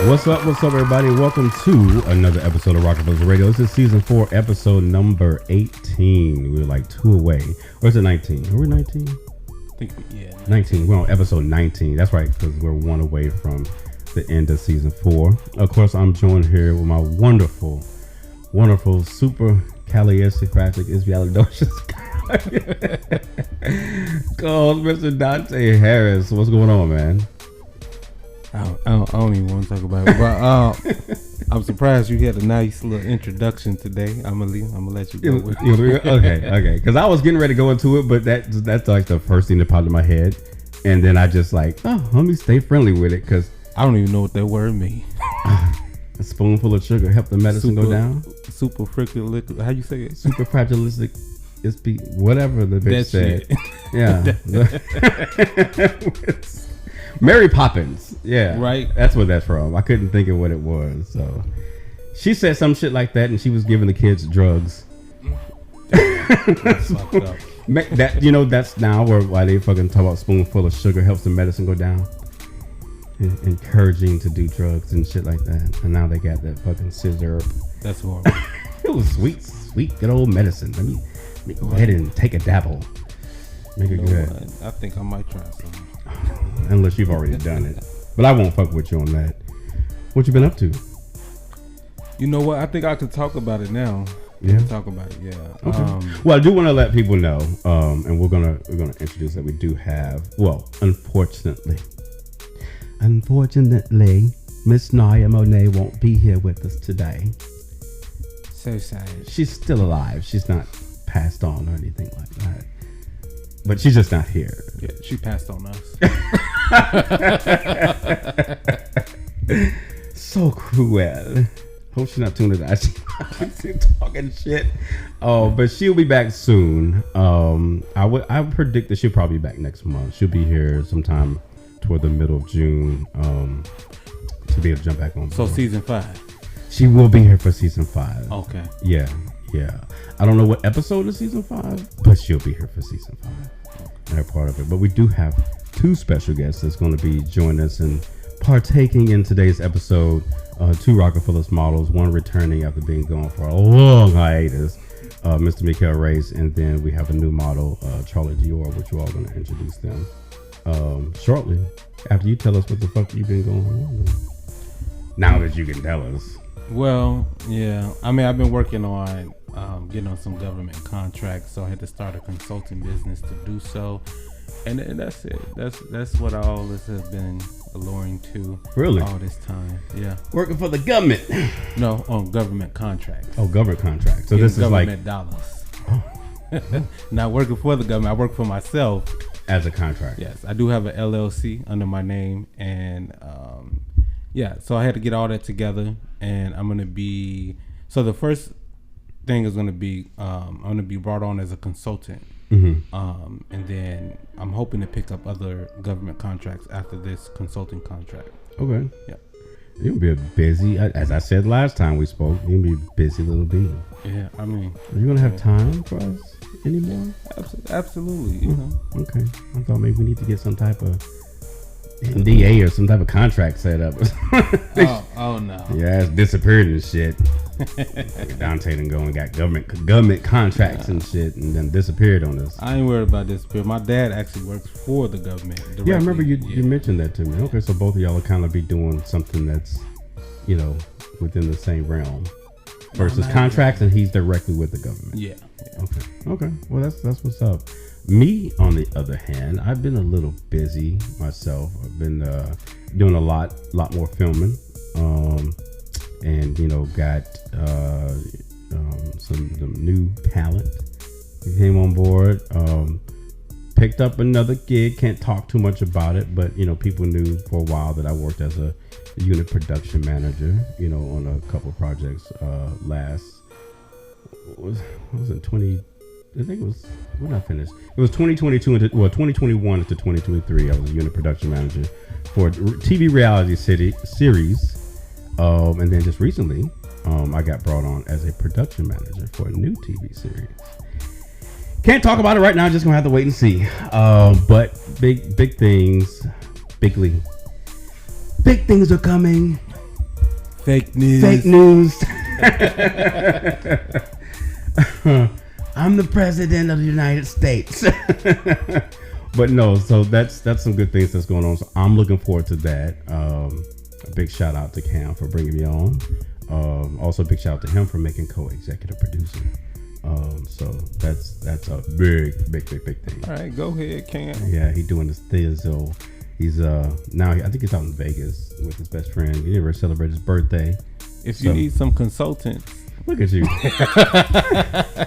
What's up, everybody? Welcome to another episode of Rockafellaz Radio. This is season 4, episode number 18. We're like 2 away. Or is it 19? Are we 19? I think, yeah. 19. We're on episode 19. That's right, because we're 1 away from the end of season 4. Of course, I'm joined here with my wonderful, super calliesticratic Isbialidocious called Mr. Dante Harris. What's going on, man? I don't even want to talk about it, but I'm surprised you had a nice little introduction today. I'm gonna let you go with it. Okay. Because I was getting ready to go into it, but that's like the first thing that popped in my head, and then I just like, let me stay friendly with it because I don't even know what that word means. A spoonful of sugar help the medicine go down. Super fragile liquid. How you say it? Super fragilistic. It's whatever the bitch said. Yeah. Mary Poppins. Yeah. Right. That's what that's from. I couldn't think of what it was. So she said some shit like that and she was giving the kids drugs. That's fucked up. That's now why they fucking talk about spoonful of sugar helps the medicine go down. Encouraging to do drugs and shit like that. And now they got that fucking scissor. That's horrible. It was sweet, good old medicine. Let me go ahead and take a dabble. Make it good. I think I might try some. Unless you've already done it. But I won't fuck with you on that. What you been up to? You know what? I think I could talk about it now. Yeah. Talk about it, yeah. Okay. Well, I do want to let people know, and we're gonna introduce that we do have, well, unfortunately, Miss Naya Monet won't be here with us today. So sad. She's still alive. She's not passed on or anything like that. But she's just not here. Yeah, she passed on us. So cruel. Hope she's not tuning in. She's talking shit. Oh, but she'll be back soon. I would predict that she'll probably be back next month. She'll be here sometime toward the middle of June to be able to jump back on. So season 5. She will be here for season 5. Okay. Yeah. I don't know what episode of season 5, but she'll be here for season 5. They're part of it. But we do have 2 special guests that's going to be joining us and partaking in today's episode. 2 Rockafellaz models, one returning after being gone for a long hiatus, Mr. Mikeal Race, and then we have a new model, Charlie Dior, which we're all going to introduce them shortly after you tell us what the fuck you've been going on. Now that you can tell us. Well, yeah. I mean, I've been working on getting on some government contracts, so I had to start a consulting business to do so, and that's it. That's what all this has been alluring to. Really? All this time, yeah. Working for the government? No, on government contracts. Oh, government contracts. So this is like dollars. Not working for the government. I work for myself as a contractor. Yes, I do have an LLC under my name, and so I had to get all that together, and I'm gonna be. So the first thing is going to be I'm going to be brought on as a consultant, and then I'm hoping to pick up other government contracts after this consulting contract. Okay. Yeah. You'll be a busy, as I said last time we spoke, you'll be a busy little bee. Yeah, I mean, are you going to have time for us anymore? Absolutely. Okay. I thought maybe we need to get some type of NDA or some type of contract set up. Oh no. Yeah, it's disappeared and shit. Dante done go and got government contracts and shit, and then disappeared on us. I ain't worried about this. My dad actually works for the government directly. Yeah, I remember you mentioned that to me. Okay, so both of y'all will kind of be doing something that's, within the same realm versus contracts, and he's directly with the government. Yeah. Okay. Well, that's what's up. Me, on the other hand, I've been a little busy myself. I've been doing a lot more filming, and got some new talent. He came on board, picked up another gig. Can't talk too much about it, but people knew for a while that I worked as a unit production manager, on a couple of projects. Last was it 20? I think it was when I finished. It was 2022 2021 to 2023. I was a unit production manager for a TV reality series, and then just recently, I got brought on as a production manager for a new TV series. Can't talk about it right now. Just gonna have to wait and see. But big things, big things are coming. Fake news. Fake news. I'm the president of the United States. But no, so that's some good things that's going on. So I'm looking forward to that. A big shout out to Cam for bringing me on. Also, a big shout out to him for making co-executive producing. So that's a big thing. All right, go ahead, Cam. Yeah, he's doing this thizzle. He's now I think he's out in Vegas with his best friend. He never celebrated his birthday. If you need some consultants, look at you.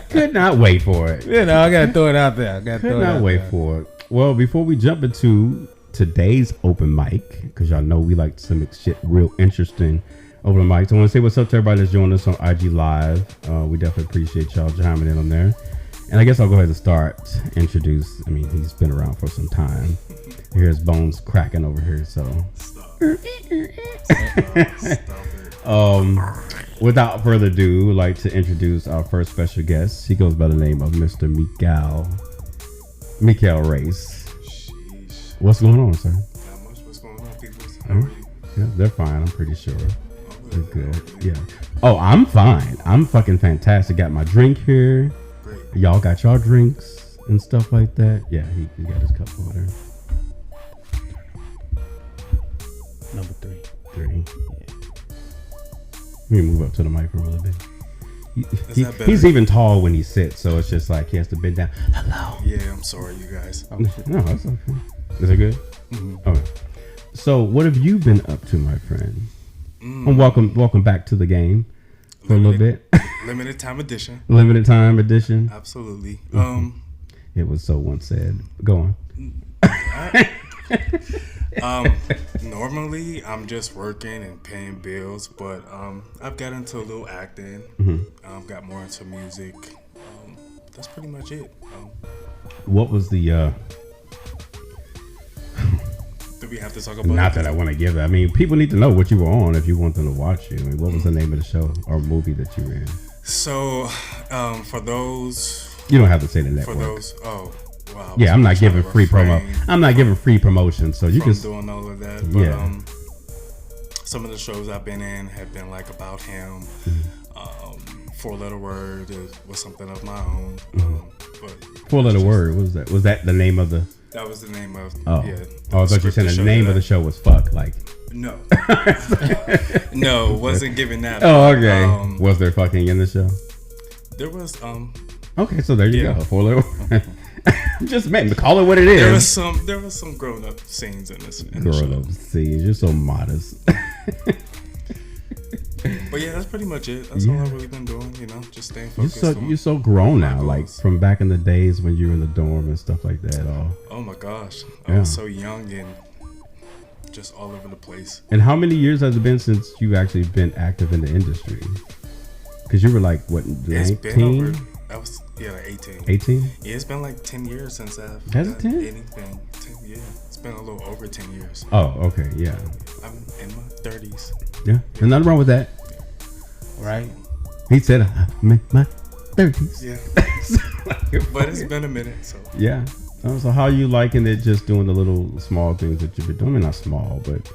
Could not wait for it. You know, I gotta throw it out there. Could not wait for it. Well, before we jump into today's open mic, because y'all know we like to make shit real interesting over the mic. So I want to say what's up to everybody that's joining us on IG Live. We definitely appreciate y'all chiming in on there. And I guess I'll go ahead and introduce. I mean, he's been around for some time. Here's Bones cracking over here. So, without further ado, we'd like to introduce our first special guest. He goes by the name of Mr. Mikeal Race. Sheesh. What's going on, sir? Not much. What's going on, people? How are you? Yeah, they're fine. I'm pretty sure. They're good. Yeah. Oh, I'm fine. I'm fucking fantastic. Got my drink here. Great. Y'all got y'all drinks and stuff like that. Yeah, he got his cup over there. Number 3. Yeah. Let me move up to the mic for a little bit. He's even tall when he sits, so it's just like he has to bend down. Hello. Yeah, I'm sorry, you guys. No, that's okay. Is it good? Mm-hmm. Okay. So, what have you been up to, my friend? And welcome back to the game for a little bit. Limited time edition. Limited time edition. Absolutely. It was so once said. Go on. Normally I'm just working and paying bills, but I've got into a little acting. Got more into music. That's pretty much it. What was the do we have to talk about not that I want to give that. I mean, people need to know what you were on if you want them to watch you. I mean, what was the name of the show or movie that you were in? So for those, you don't have to say the network. For those, wow. Yeah, I'm not giving free promo. I'm not giving free promotion, so you can doing all of that. But some of the shows I've been in have been like about him. 4-letter word was something of my own. But 4-letter word, what was that? Was that the name of the? That was the name of. Oh, yeah. I thought you said the name of the show was fuck. Like. No. No, wasn't giving that. Oh, okay. Was there fucking in the show? There was. Okay, so there you go. 4-letter word. Just call it what it is. There was some grown up scenes in this. Grown up scenes. You're so modest. But yeah, that's pretty much it. That's all I've really been doing. You know, just staying focused. You're so grown now, like from back in the days when you were in the dorm and stuff like that. Oh my gosh, I was so young and just all over the place. And how many years has it been since you've actually been active in the industry? Because you were like what, 19? That was like 18. 18? Yeah, it's been like 10 years since I've done anything. 10, yeah, it's been a little over 10 years. Oh, okay, yeah. I'm in my 30s. Yeah, there's nothing wrong with that. Right? He said I'm in my 30s. Yeah. But it's been a minute, so. Yeah. So how are you liking it, just doing the little small things that you've been doing? I mean, not small, but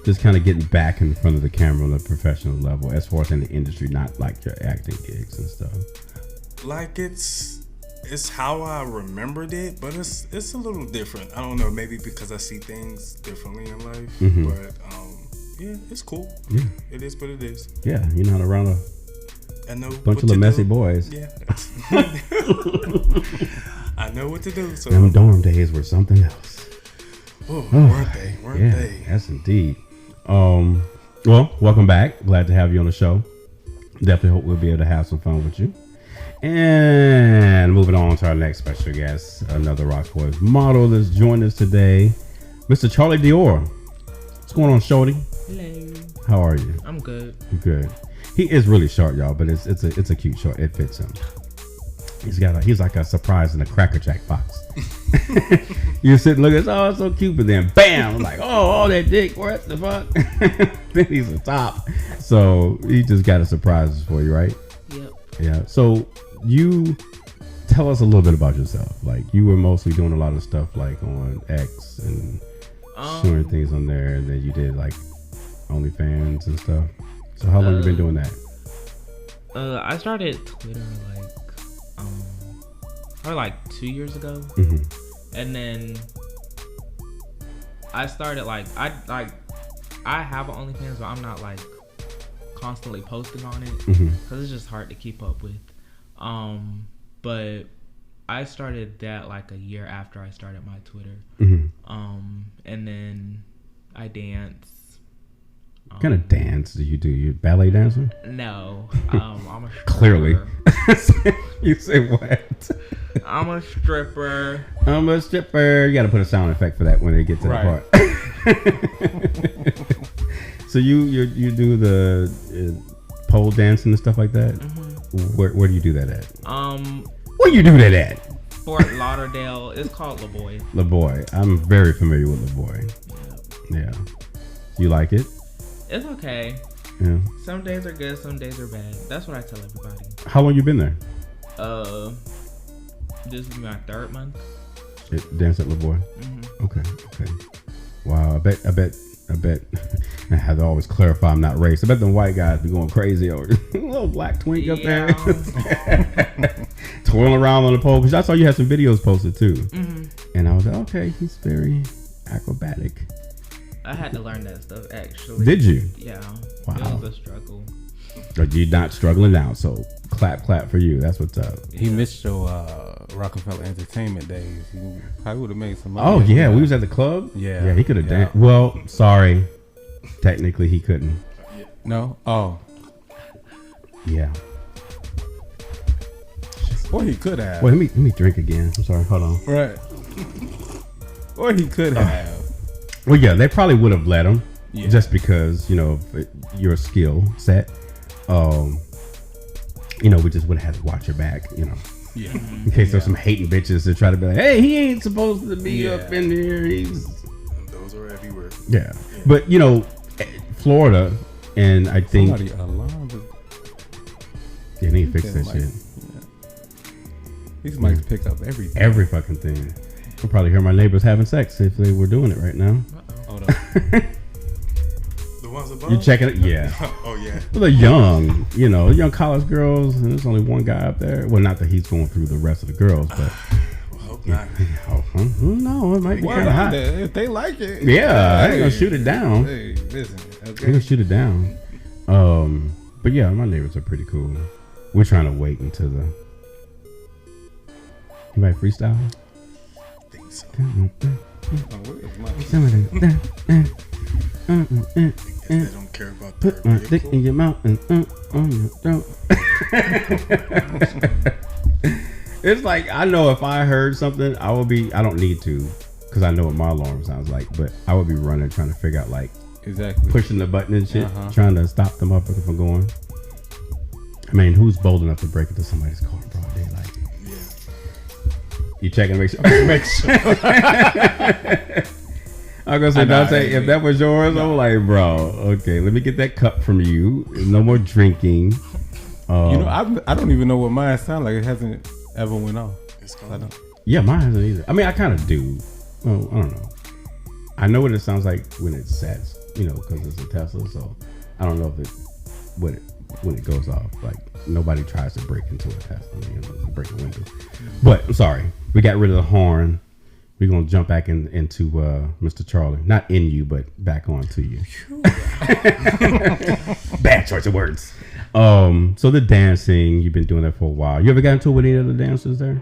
just kind of getting back in front of the camera on a professional level as far as in the industry, not like your acting gigs and stuff. Like it's how I remembered it, but it's a little different. I don't know, maybe because I see things differently in life. But yeah, it's cool. Yeah, it is what it is. Yeah, you're not around a bunch of messy boys. Yeah, I know what to do. So them dorm days were something else. Weren't they? Weren't they? Yes, indeed. Well, welcome back. Glad to have you on the show. Definitely hope we'll be able to have some fun with you. And moving on to our next special guest, another Rockboys model that's joined us today, Mr. Charlie Dior. What's going on, Shorty? Hello. How are you? I'm good. Good. He is really short, y'all, but it's a cute short. It fits him. He's like a surprise in a Cracker Jack box. You sit and look at, it's so cute, but then bam, I'm like, all that dick, what the fuck? Then he's a top. So he just got a surprise for you, right? Yep. Yeah. So you tell us a little bit about yourself. Like you were mostly doing a lot of stuff like on X and sharing things on there, and then you did like OnlyFans and stuff. So how long you been doing that? I started Twitter probably like 2 years ago, and then I started I have an OnlyFans, but I'm not like constantly posting on it because it's just hard to keep up with. But I started that like a year after I started my Twitter, and then I dance. What kind of dance do you do? You ballet dancer? No, I'm a stripper. Clearly. You say what? I'm a stripper. I'm a stripper. You got to put a sound effect for that when they get to that part. So you do the pole dancing and stuff like that? Where do you do that at? Where do you do that at? Fort Lauderdale. It's called La Boy. La Boy. I'm very familiar with La Boy. Yeah. You like it? It's okay. Yeah. Some days are good, some days are bad. That's what I tell everybody. How long you been there? This is my 3rd month. Dance at La Boy? Okay. Wow. I bet. I have to always clarify I'm not racist. I bet them white guys be going crazy over a little black twink up there. Twirling around on the pole. Because I saw you had some videos posted too. And I was like, okay, he's very acrobatic. I had to learn that stuff actually. Did you? Yeah. Wow. It was a struggle. But you're not struggling now, so clap for you. That's what's up. He missed your Rockefeller Entertainment days. He probably would have made some money. Oh yeah, we was at the club. Yeah, he could have danced. Well, sorry, technically he couldn't. No. Oh. Yeah. Or he could have. Wait, let me drink again. I'm sorry. Hold on. Right. Or he could have. Well, yeah, they probably would have let him, just because your skill set. We just would have had to watch your back, Yeah. in case there's some hating bitches that try to be like, hey, he ain't supposed to be up in here. He's. And those are everywhere. Yeah, but Florida, and I think. Somebody alarmed. Yeah, they need to fix that shit. These mics pick up everything. Every fucking thing. You'll probably hear my neighbors having sex if they were doing it right now. Hold on. The ones above? You checking it? Yeah. Oh, yeah. Well, they're young, young college girls, and there's only one guy up there. Well, not that he's going through the rest of the girls, but. Well, hope not. No, it might be kind of hot. If they like it. Yeah, I ain't gonna shoot it down. Hey, listen. Okay. I ain't gonna shoot it down. But yeah, my neighbors are pretty cool. We're trying to wait until the. Anybody freestyle? I think so. If they don't care about their Put my dick in your mouth and on your throat. It's like, I know if I heard something, I don't need to, because I know what my alarm sounds like, but I would be running trying to figure out, exactly, pushing the button and shit, trying to stop them up from going. I mean, who's bold enough to break into somebody's car in broad daylight? Yeah. You checking to make sure? Make sure. I'm gonna say, Dante, if that was yours, I'm like, bro, okay, let me get that cup from you. No more drinking. I don't even know what mine sound like. It hasn't ever went off. Yeah, mine hasn't either. I mean, I kind of do. Well, I don't know. I know what it sounds like when it sets, because it's a Tesla. So I don't know if when it goes off. Like, nobody tries to break into a Tesla, break a window. But I'm sorry, we got rid of the horn. We're gonna jump back into Mr. Charlie. Not in you, but back on to you. Bad choice of words. So the dancing, you've been doing that for a while. You ever got into it with any of the dancers there?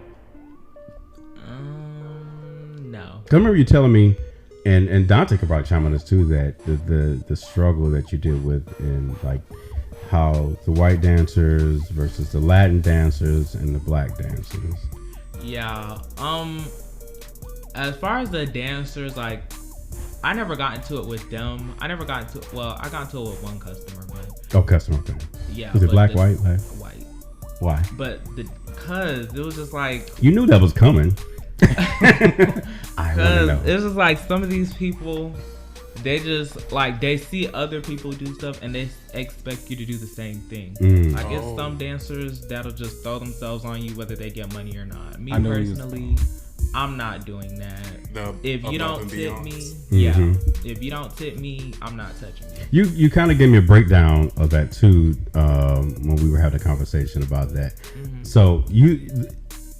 No. I remember you telling me, and Dante could probably chime on this too, that the struggle that you deal with in how the white dancers versus the Latin dancers and the black dancers. Yeah. As far as the dancers, I never got into it with them. I got into it with one customer, but. Oh, customer, okay. Yeah. Was it black, white? White. Why? But because it was just you knew that was coming. Because it was just some of these people, they just they see other people do stuff and they expect you to do the same thing. It's some dancers that'll just throw themselves on you whether they get money or not. Me personally, I'm not doing that. If Above you don't and tip Beyond. me, if you don't tip me, I'm not touching you. You kind of gave me a breakdown of that too when we were having a conversation about that. So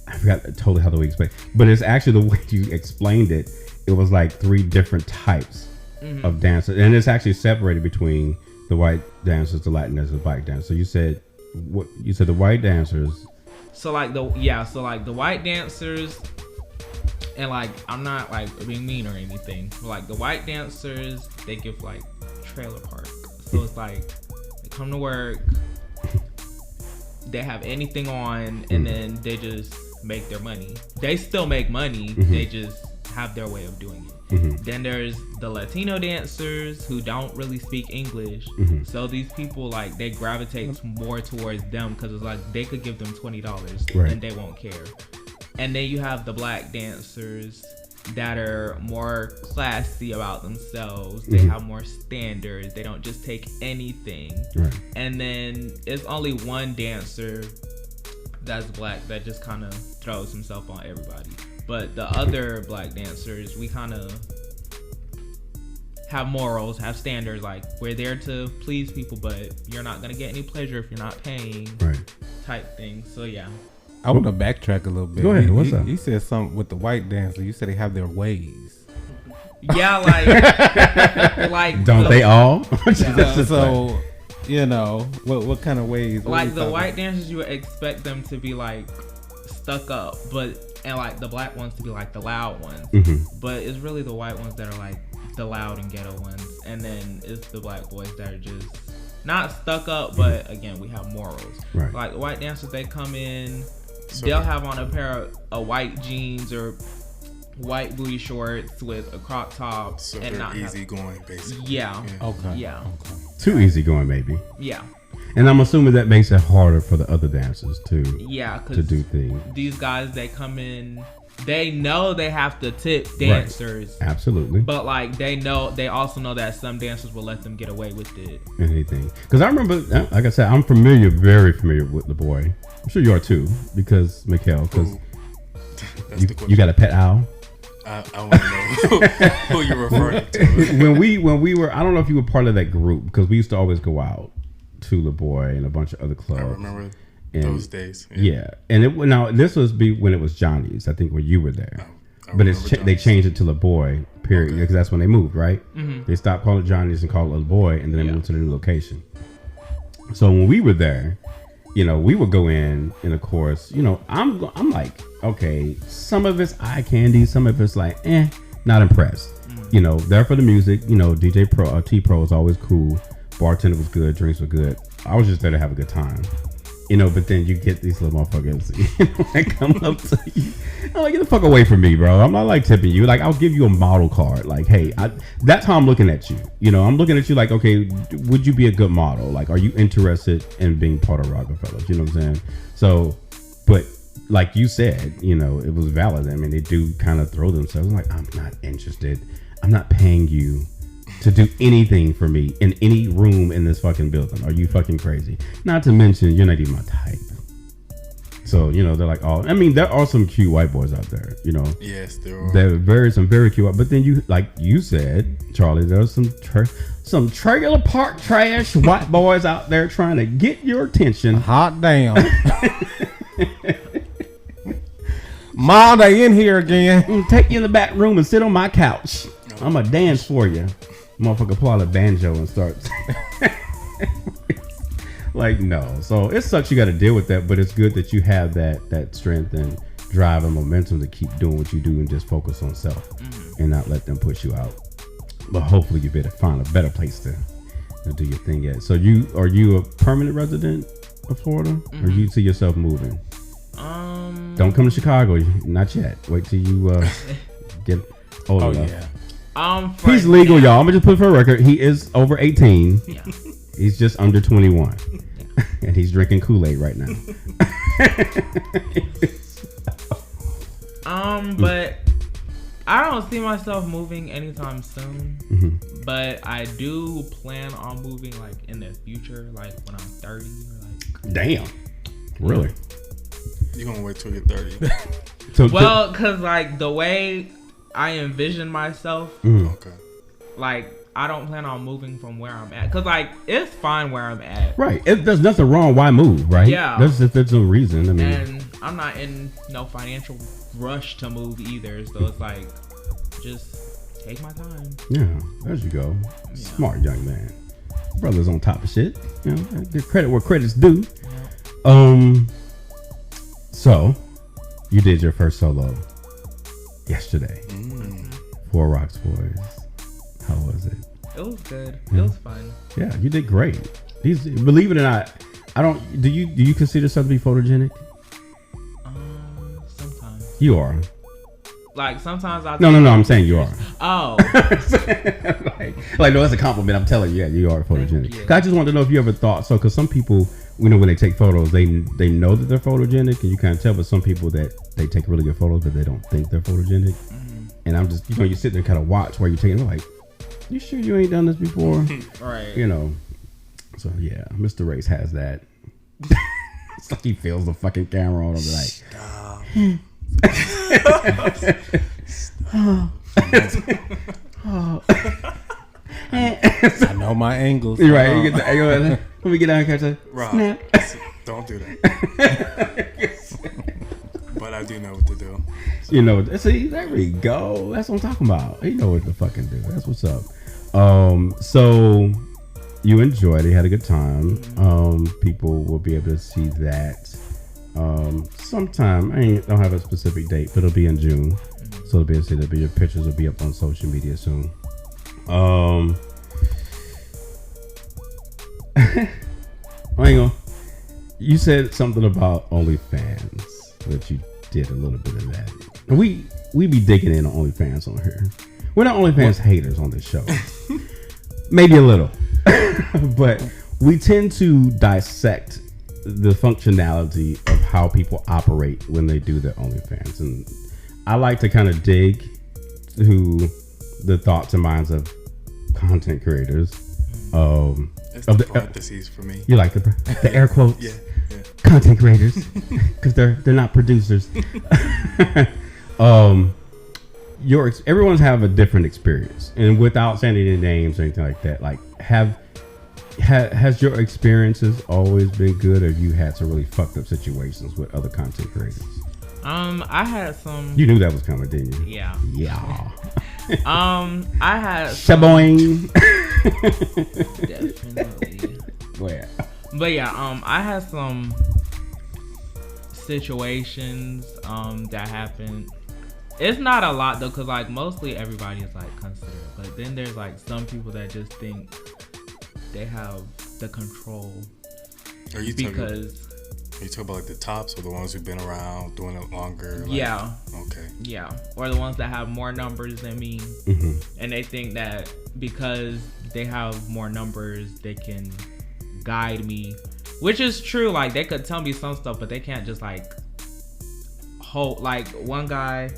I forgot totally how we explained, but it's actually the way you explained it. It was like 3 different types of dancers, and it's actually separated between the white dancers, the Latin dancers, the black dancers. So you said the white dancers. So like the white dancers, and like I'm not like being mean or anything, but like the white dancers, they give like trailer park. So it's like they come to work, they have anything on, and then they just make their money. They still make money. They just have their way of doing it. Then there's the Latino dancers who don't really speak English. So these people, like, they gravitate more towards them because it's like they could give them $20 and they won't care. And then you have the black dancers that are more classy about themselves. They have more standards. They don't just take anything. And then it's only one dancer that's black that just kind of throws himself on everybody. But the other black dancers, we kind of have morals, have standards. Like, we're there to please people, but you're not going to get any pleasure if you're not paying, type thing. So, yeah. I want to backtrack a little bit. Go ahead. What's up? You said something with the white dancer. You said they have their ways. Yeah, like Don't they all? So, you know, what kind of ways? Like the white dancers, you would expect them to be like stuck up, and like the black ones to be like the loud ones. But it's really the white ones that are like the loud and ghetto ones, and then it's the black boys that are just not stuck up, but again, we have morals. Like the white dancers, they come in, they'll have on a pair of white jeans or white booty shorts with a crop top, So and they're not easy going, basically. Okay. Too easy going, maybe. Yeah. And I'm assuming that makes it harder for the other dancers too. Yeah, to do things. These guys, they come in, they know they have to tip dancers. Absolutely. But like they also know that some dancers will let them get away with it. Anything. Because I remember, like I said, I'm very familiar with the boy. I'm sure you are too, because Mikeal. Because you got a pet owl. I want to know who you're referring to. when we were, I don't know if you were part of that group, because we used to always go out to Le Boy and a bunch of other clubs. I remember those days. Yeah. And this was when it was Johnny's, I think, when you were there. But they changed it to Le Boy, period, because that's when they moved, right? They stopped calling it Johnny's and called it Le Boy, and then they moved to the new location. So when we were there, you know, we would go in, and of course, you know, I'm like, okay, some of it's eye candy, some of it's like, not impressed. You know, there for the music. You know, DJ Pro, T-Pro was always cool. Bartender was good, drinks were good. I was just there to have a good time. You know, but then you get these little motherfuckers that come up to you. I'm like, get the fuck away from me, bro. I'm not like tipping you. Like, I'll give you a model card. Like, hey, that's how I'm looking at you. You know, I'm looking at you like, okay, would you be a good model? Like, are you interested in being part of Rockafellaz? You know what I'm saying? So, but like you said, you know, it was valid. I mean, they do kind of throw themselves. I'm like, I'm not interested. I'm not paying you to do anything for me in any room in this fucking building. Are you fucking crazy? Not to mention, you're not even my type. So, you know, they're like, oh, I mean, there are some cute white boys out there, you know. Yes, there are. There are some very cute, but then you, like you said, Charlie, there's some trailer park trash white boys out there trying to get your attention. Hot damn. Mom, they in here again. Take you in the back room and sit on my couch. I'm gonna dance for you. Motherfucker pull out a banjo and start like, no. So it sucks you got to deal with that, but it's good that you have that strength and drive and momentum to keep doing what you do and just focus on self and not let them push you out. But hopefully you better find a better place to do your thing at. So are you a permanent resident of Florida, or you see yourself moving? Don't come to Chicago, not yet. Wait till you get old enough. Yeah. He's legal, y'all. I'm gonna just put for a record. He is over 18. Yeah. He's just under 21, and he's drinking Kool-Aid right now. But I don't see myself moving anytime soon. But I do plan on moving like in the future, like when I'm 30 or like. Damn. Really? You're going to wait till you're 30. Well, because, like, the way I envision myself, Okay. like, I don't plan on moving from where I'm at. Because, like, it's fine where I'm at. Right. There's nothing wrong. Why move, right? Yeah. There's no reason. I mean. And I'm not in no financial rush to move either. So it's like, just take my time. Yeah. There you go. Yeah. Smart young man. Brother's on top of shit. You know, give credit where credit's due. Yeah. So, you did your first solo yesterday for Rocksboys. How was it? It was good. It was fun. Yeah, you did great. Believe it or not, I don't. Do you consider yourself to be photogenic? Sometimes. You are. Like sometimes I. No. I'm saying you are. Oh. like no, that's a compliment. I'm telling you, yeah, you are photogenic. you. I just wanted to know if you ever thought so, because some people, you know, when they take photos, they know that they're photogenic, and you can't tell. But some people that they take really good photos, but they don't think they're photogenic. And I'm just, you know, you sit there and kind of watch while you're taking it, like, you sure you ain't done this before? Right. You know. So yeah, Mr. Race has that. It's like he feels the fucking camera on him, like. I know my angles. You're right. You get the angle. Let me get down and catch that. Rob, don't do that. But I do know what to do. You know, see, there we go. That's what I'm talking about. You know what to fucking do. That's what's up. So you enjoyed it, had a good time. People will be able to see that sometime. I don't have a specific date, but it'll be in June. So it'll be able to see that. Your pictures will be up on social media soon. You said something about OnlyFans, that you did a little bit of that. We be digging in on OnlyFans on here. We're not OnlyFans haters on this show. Maybe a little. But we tend to dissect the functionality of how people operate when they do their OnlyFans. And I like to kind of dig to the thoughts and minds of content creators. It's the parentheses for me. You like the air quotes? Yeah. Content creators, because they're not producers. Everyone's have a different experience, and without saying any names or anything like that, like has your experiences always been good, or have you had some really fucked up situations with other content creators? I had some. You knew that was coming, didn't you? Yeah. Yeah. I had. Shaboing. Definitely. Go ahead. But yeah, I had some situations that happened. It's not a lot though, cause like mostly everybody is like considerate, but then there's like some people that just think they have the control. Are you talking about like the tops, or the ones who've been around doing it longer? Like, yeah. Okay. Yeah, or the ones that have more numbers than me, and they think that because they have more numbers, they can guide me, which is true. Like they could tell me some stuff, but they can't just like hold. Like one guy,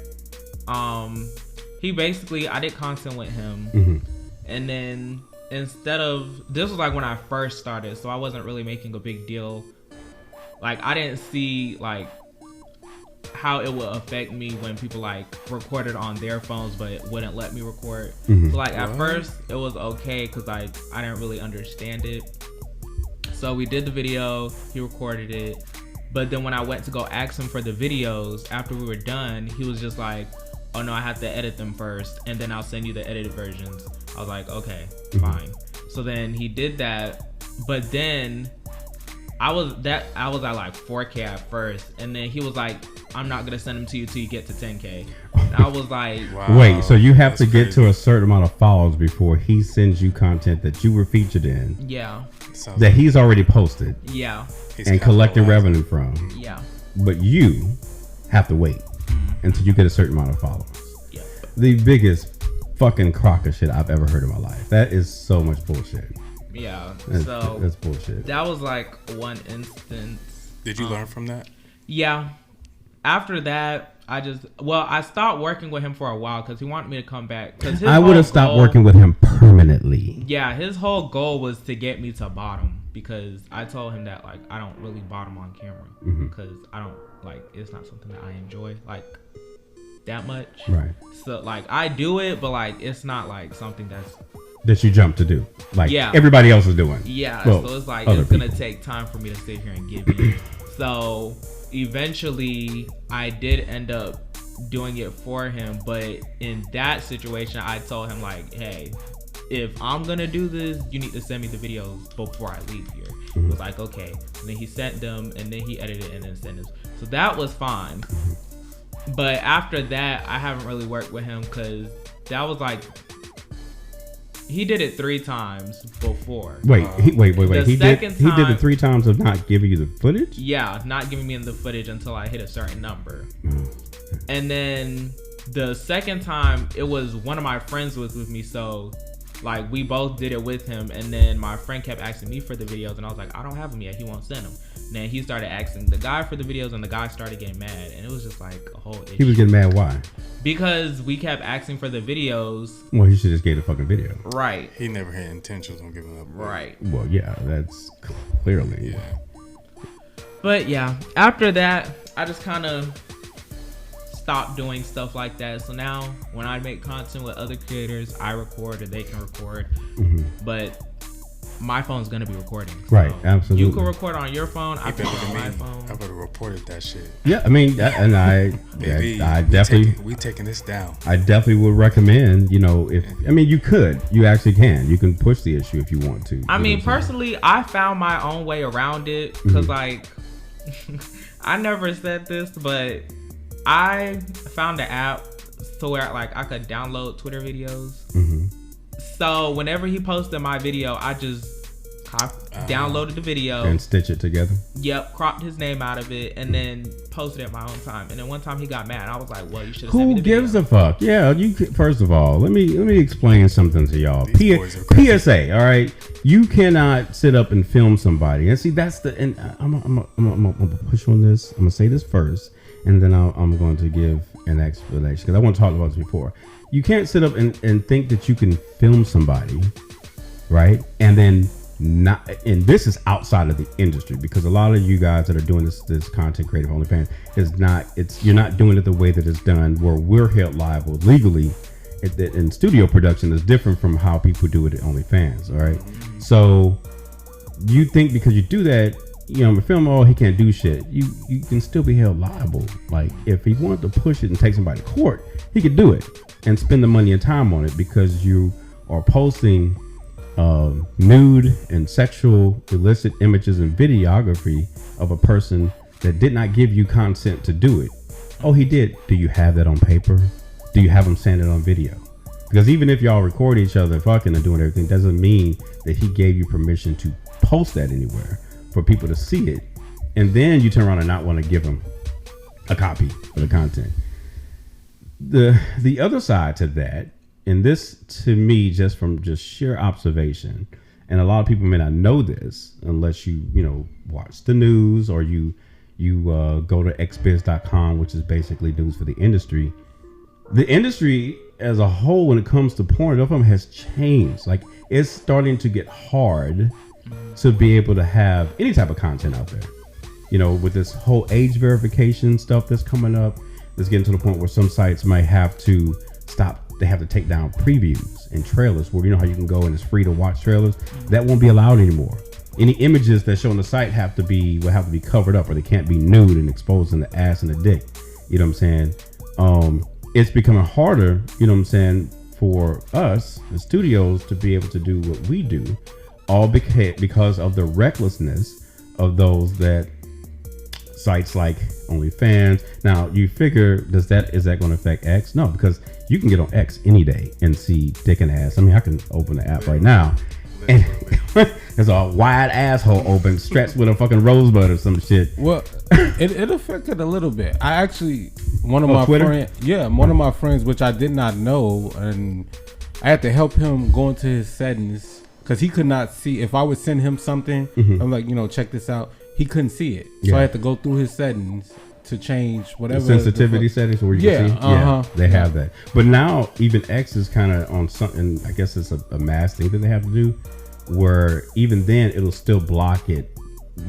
he basically, I did content with him, and then instead of, this was like when I first started, so I wasn't really making a big deal. Like I didn't see like how it would affect me when people like recorded on their phones but wouldn't let me record. So like at first it was okay because like I didn't really understand it. So we did the video, he recorded it, but then when I went to go ask him for the videos after we were done, he was just like, oh no, I have to edit them first and then I'll send you the edited versions. I was like, okay, fine. So then he did that, but then I was at like 4K at first, and then he was like, I'm not gonna send them to you till you get to 10K. And I was like, wow. Wait, so you have to get to a certain amount of followers before he sends you content that you were featured in? Yeah. That he's already posted. Yeah. And collecting revenue from. Yeah. But you have to wait until you get a certain amount of followers. Yeah. The biggest fucking crock of shit I've ever heard in my life. That is so much bullshit. Yeah, that's bullshit. That was like one instance. Did you learn from that? Yeah. After that, I stopped working with him for a while because he wanted me to come back. I would have stopped working with him permanently. Yeah, his whole goal was to get me to bottom. because I told him that like I don't really bottom on camera because I don't like it's not something that I enjoy like that much. Right. So like I do it, but like it's not like something that you jump to do. Like yeah. everybody else is doing. Yeah. Well, so it's like it's gonna take time for me to sit here and give you. So eventually I did end up doing it for him, but in that situation I told him like, hey, if I'm gonna do this, you need to send me the videos before I leave here. He was like, okay. And then he sent them, and then he edited and then sent them. So that was fine. But after that, I haven't really worked with him because that was like he did it 3 times before. Wait. He did it 3 times of not giving you the footage. Yeah, not giving me the footage until I hit a certain number. And then the second time, it was one of my friends was with me, so like we both did it with him. And then my friend kept asking me for the videos, and I was like, I don't have them yet. He won't send them. And then he started asking the guy for the videos, and the guy started getting mad, and it was just like a whole issue. He was getting mad. Why? Because we kept asking for the videos. Well, he should just get the fucking video. Right. He never had intentions on giving up. Right. Well, yeah, that's clearly. Yeah. But yeah, after that, I just kind of stopped doing stuff like that. So now when I make content with other creators, I record or they can record. But my phone's gonna be recording. So right, absolutely. You can record on your phone. I can record on my phone. I better reported that shit. Yeah, I mean, and I definitely we taking this down. I definitely would recommend. You know, if I mean, you actually can. You can push the issue if you want to. I mean, personally, I found my own way around it because, like, I never said this, but I found an app to where like I could download Twitter videos. So whenever he posted my video, I just downloaded the video and stitch it together. Yep, cropped his name out of it and then posted it at my own time. And then one time he got mad. I was like, "Well, you should have sent me the video." Who gives a fuck? Yeah, first of all, let me explain something to y'all. PSA, all right. You cannot sit up and film somebody. And see, that's and I'm gonna push on this. I'm gonna say this first, and then I'm going to give an explanation because I want to talk about this before. You can't sit up and think that you can film somebody, right? And then not, and this is outside of the industry because a lot of you guys that are doing this content creative OnlyFans you're not doing it the way that it's done where we're held liable legally. In studio production is different from how people do it at OnlyFans, all right? So you think because you do that, you know, film, he can't do shit. You can still be held liable. Like if he wanted to push it and take somebody to court, he could do it and spend the money and time on it because you are posting nude and sexual illicit images and videography of a person that did not give you consent to do it. Oh, he did. Do you have that on paper? Do you have him saying it on video? Because even if y'all record each other fucking and doing everything, doesn't mean that he gave you permission to post that anywhere for people to see it. And then you turn around and not want to give him a copy of the content. The other side to that, and this to me just from just sheer observation, and a lot of people may not know this unless you watch the news or you go to xbiz.com, which is basically news for the industry. The industry as a whole, when it comes to porn, has changed. Like it's starting to get hard to be able to have any type of content out there. You know, with this whole age verification stuff that's coming up, it's getting to the point where some sites might have to stop. They have to take down previews and trailers where you know how you can go and it's free to watch trailers. That won't be allowed anymore. Any images that show on the site will have to be covered up, or they can't be nude and exposing the ass and the dick. You know what I'm saying? It's becoming harder, you know what I'm saying, for us, the studios, to be able to do what we do, all because of the recklessness of those that sites like OnlyFans. Now, you figure, is that going to affect X? No, because you can get on X any day and see dick and ass. I mean, I can open the app right now, and there's a wide asshole open, stretched with a fucking rosebud or some shit. Well, it affected a little bit. I actually, one of my friends, which I did not know, and I had to help him go into his settings because he could not see. If I would send him something, I'm like, check this out. He couldn't see it, so I had to go through his settings to change whatever the sensitivity settings where you can see. They have that. But now even X is kind of on something. I guess it's a mass thing that they have to do. where even then it'll still block it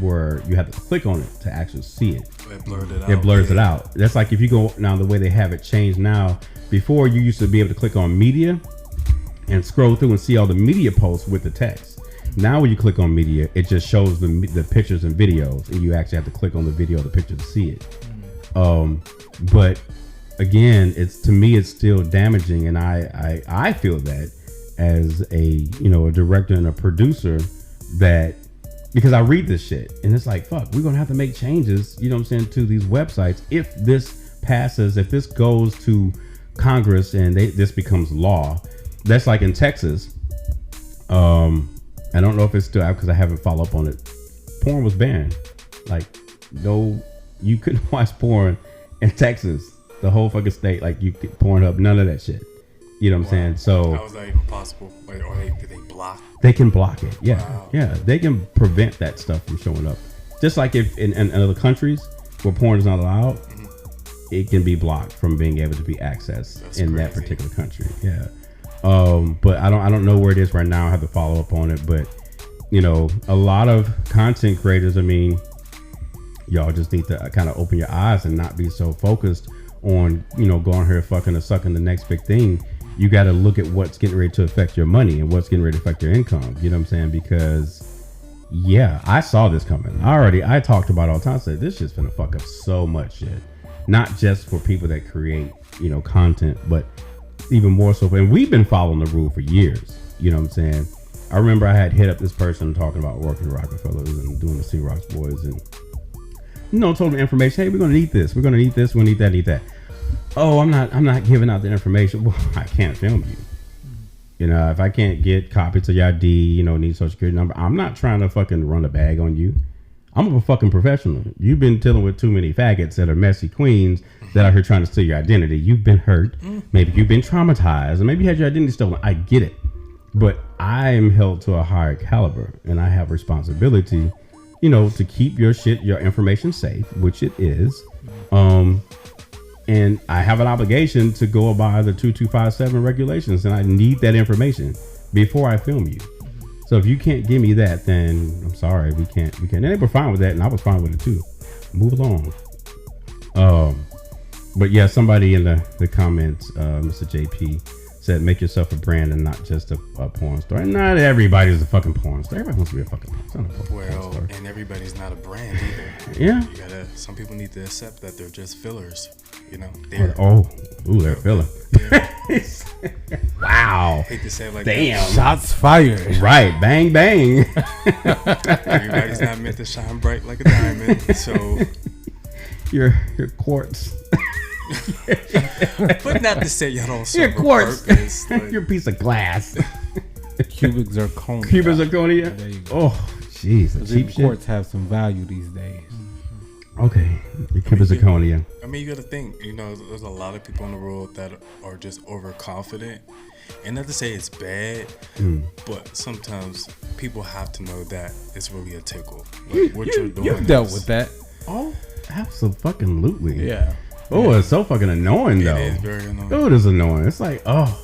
where you have to click on it to actually see it. It blurred it out. It blurs it out. That's like if you go now, the way they have it changed now. Before, you used to be able to click on media and scroll through and see all the media posts with the text. Now when you click on media, it just shows the pictures and videos, and you actually have to click on the video or the picture to see it. But again, to me it's still damaging, and I feel that as a director and a producer, that because I read this shit and it's like, fuck, we're gonna have to make changes, to these websites if this passes, if this goes to Congress and this becomes law. That's like in Texas. I don't know if it's still out because I haven't followed up on it. Porn was banned. Like, no, you couldn't watch porn in Texas. The whole fucking state, like, you could Pornhub, none of that shit. You know what I'm saying? So how is that even possible? Like, did they block? They can block it. Yeah, Wow. yeah. They can prevent that stuff from showing up. Just like if in other countries where porn is not allowed, it can be blocked from being able to be accessed that particular country. Yeah. But I don't know where it is right now. I have to follow up on it. But a lot of content creators, I mean, y'all just need to kind of open your eyes and not be so focused on going here fucking or sucking the next big thing. You got to look at what's getting ready to affect your money and what's getting ready to affect your income. You know what I'm saying? Because I saw this coming. I talked about it all the time. I said this shit's gonna fuck up so much shit. Not just for people that create, content, but even more so. And we've been following the rule for years. You know what I'm saying? I remember I had hit up this person talking about working at Rockafellaz and doing the Rocksboys and, told them information. Hey, we're going to need this. We're going to need this. We're going to need that, need that. Oh, I'm not giving out the information. Well, I can't film you. If I can't get copies of your ID, need social security number, I'm not trying to fucking run a bag on you. I'm a fucking professional. You've been dealing with too many faggots that are messy queens that are here trying to steal your identity. You've been hurt. Maybe you've been traumatized, or maybe you had your identity stolen. I get it. But I am held to a higher caliber, and I have responsibility, to keep your information safe, which it is. And I have an obligation to go by the 2257 regulations, and I need that information before I film you. So if you can't give me that, then I'm sorry, we can't. And they were fine with that, and I was fine with it too. Move along. But yeah, somebody in the comments, Mr. JP, said, make yourself a brand and not just a porn star. And not everybody's a fucking porn star. Everybody wants to be a fucking porn star. Well, and everybody's not a brand either. Yeah. Some people need to accept that they're just fillers. They're filler. Yeah. Wow. I hate to say it like damn. that. Shots fired. Right. Bang, bang. Everybody's not meant to shine bright like a diamond. So you're quartz. But not to say y'all don't serve You're quartz. a purpose. Like, You're a piece of glass. Cubic zirconia. Cubic zirconia. There you go. Oh, jeez. Cheap shit. Quartz have some value these days. Okay. Your cubic zirconia. I mean, you got to think, there's a lot of people in the world that are just overconfident. And not to say it's bad, but sometimes people have to know that it's really a tickle. Like, what you're doing. You've dealt with that. Oh, absolutely. Yeah. Oh, it's so fucking annoying, though. It is very annoying. Oh, it is annoying. It's like, oh,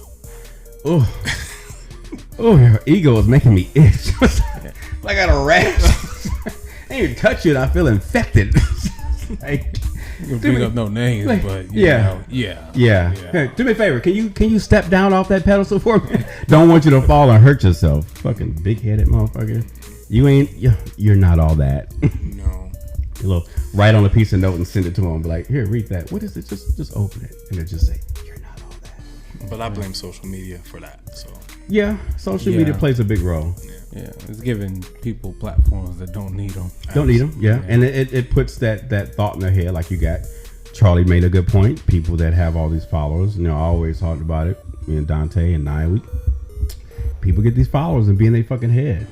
your ego is making me itch. Like I got a rash. I ain't even touch it. I feel infected. Like, You bring up no names, like, but yeah. Yeah. Do me a favor. Can you step down off that pedestal for me? Don't want you to fall and hurt yourself. Fucking big-headed motherfucker. You're not all that. No. Write on a piece of note and send it to him. Be like, here, read that. What is it? Just open it and it just say, you're not all that. But I blame social media for that. So yeah, social media plays a big role. Yeah, it's giving people platforms that don't need them. Don't need them. Yeah, and it puts that thought in their head. Like you got Charlie made a good point. People that have all these followers, I always talked about it. Me and Dante and Nye, people get these followers and be in their fucking head.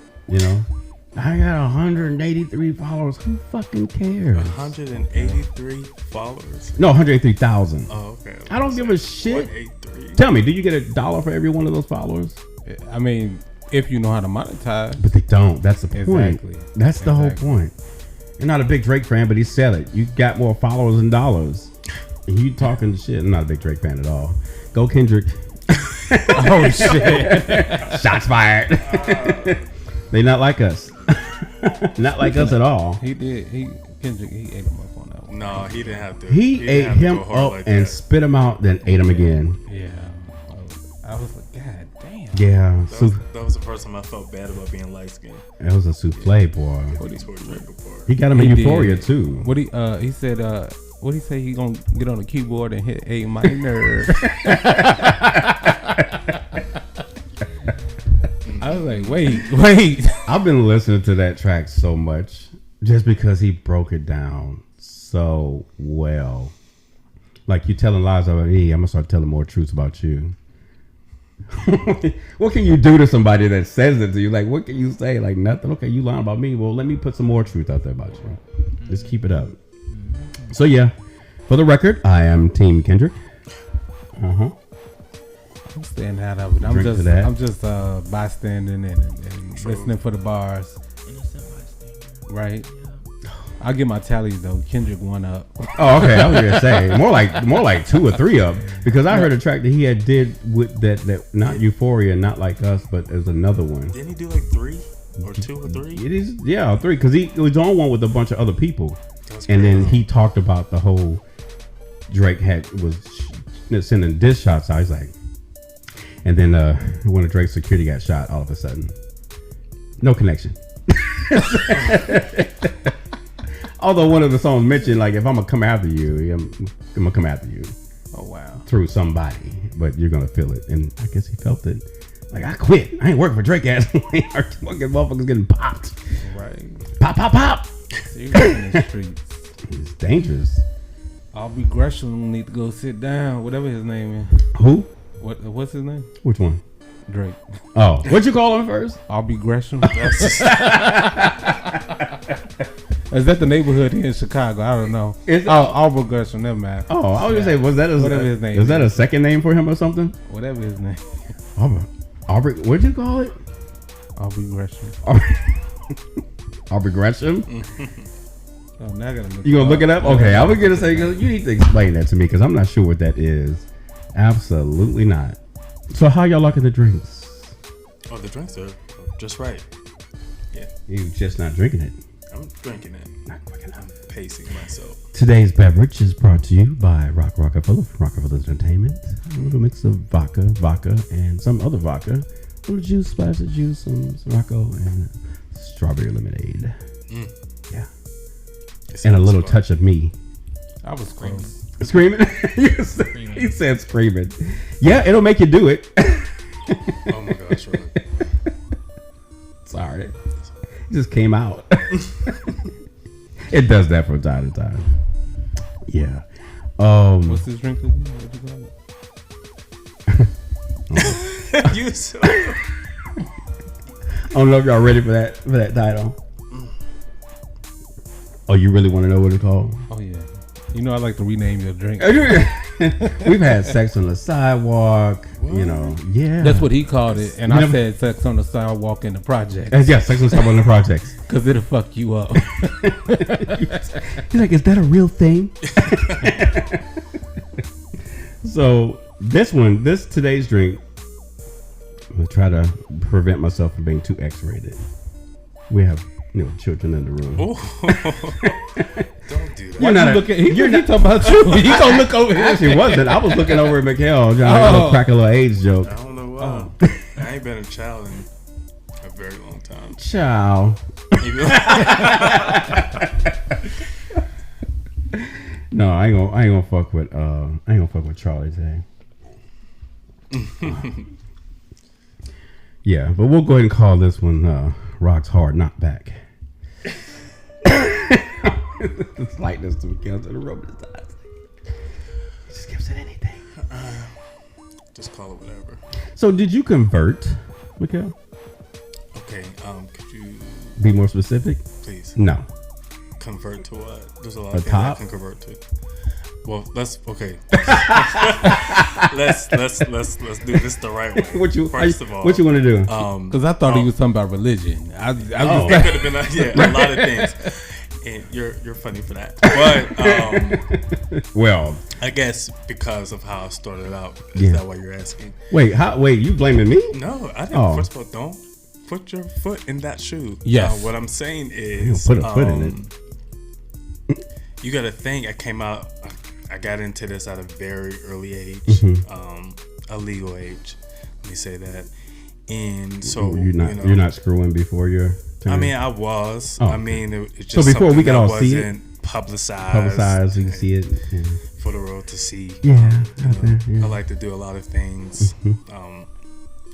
I got 183 followers. Who fucking cares? 183 followers? No, 183,000. Oh, okay. I don't give a shit. 183. Tell me, do you get $1 for every one of those followers? I mean, if you know how to monetize. But they don't. That's the point. Exactly. That's the whole point. You're not a big Drake fan, but he sell it. You got more followers than dollars. And you talking shit. I'm not a big Drake fan at all. Go Kendrick. Oh, shit. Shots fired. They not like us. Not like us at all. He did. Kendrick, he ate him up on that one. No, he didn't have to. He ate him up like and spit him out, then ate him again. Yeah. I was like, God damn. Yeah. That was the first time I felt bad about being light skinned. It was a souffle, boy. He got him He in did. Euphoria too. What he said, what he say he gonna get on the keyboard and hit A minor. I was like, wait. I've been listening to that track so much just because he broke it down so well. Like, you telling lies about me, I'm gonna start telling more truths about you. What can you do to somebody that says it to you? Like, what can you say? Like, nothing. Okay, you lying about me. Well, let me put some more truth out there about you. Just keep it up. So yeah, for the record, I am Team Kendrick. I'm staying out of it. I'm just bystanding and listening for the bars. Right. I'll get my tally though. Kendrick won up. Oh, okay. I was gonna say more like 2 or 3 up, because I heard a track that he had did with that not Euphoria, not like us, but there's another one. Didn't he do like 3 or 2 or 3? It is, yeah, 3, because he was on one with a bunch of other people, and then he talked about the whole Drake was sending diss shots out. He's like, and then when Drake's security got shot, all of a sudden, no connection. Although one of the songs mentioned, like, if I'm gonna come after you, I'm gonna come after you. Oh wow! Through somebody, but you're gonna feel it, and I guess he felt it. Like, I quit. I ain't working for Drake ass. Fucking motherfuckers getting popped. Right. Pop. Seriously in the streets. It's dangerous. Aubrey Gresham need to go sit down. Whatever his name is. Who? What's his name? Which one? Drake. Oh, what'd you call him first? Aubrey Gresham. Is that the neighborhood here in Chicago? I don't know. Aubrey Gresham, never mind. Oh, I was gonna say, was that his name? Is that a second name for him or something? Whatever his name. Aubrey, what'd you call it? Aubrey Gresham. Aubrey Gresham? Oh, now I gotta look. You gonna look it up? Okay, I was gonna say, you need to explain that to me, because I'm not sure what that is. Absolutely not. So how y'all liking the drinks? Oh, the drinks are just right. Yeah. You just not drinking it. I'm drinking it. Not quick enough. I'm pacing myself. Today's beverage is brought to you by Rockafellaz Entertainment. A little mix of vodka, and some other vodka. A little juice, splash of juice, some Rocco, and strawberry lemonade. Yeah. And a little touch of me. I was close. Screaming? He said screaming. Yeah, it'll make you do it. Oh my gosh, right. Sorry. It just came out. It does that from time to time. Yeah. What's this drink again? What you call it? I don't know if y'all ready for that title. Oh, you really want to know what it's called? Oh yeah. You know I like to rename your drink. We've had sex on the sidewalk. What? You know, yeah. That's what he called it, and I said sex on the sidewalk in the project. Yeah, sex on the sidewalk in the projects. Because it'll fuck you up. He's like, is that a real thing? So today's drink, I'm gonna try to prevent myself from being too X-rated. We have children in the room. Don't do that. You're not talking about you. You gonna look over here. Actually, wasn't. I was looking over at Mikeal trying to crack a little AIDS joke. I don't know why. I ain't been a child in a very long time. Child. No, I ain't gonna fuck with Charlie today. Yeah, but we'll go ahead and call this one Rock's Hard Not Back. The slightness to Mikeal to the room this time. He just gives it anything. Just call it whatever. So did you convert, Mikeal? Okay, could you be more specific? Please. No. Convert to what? There's a lot of things I can convert to. Well, let's do this the right way. What you want to do? Because I thought he was talking about religion. It could have been a lot of things. And you're funny for that. But well, I guess because of how I started out, is that why you're asking? Wait, you blaming me? No, I didn't. First of all, don't put your foot in that shoe. Yes. What I'm saying is, put a foot in it. You got to think. I got into this at a very early age, a legal age. Let me say that. And so you're not screwing before your time? I mean, I was. Oh, I mean, it's just so before we could all see it, publicized, you can see it for the world to see. Yeah, I like to do a lot of things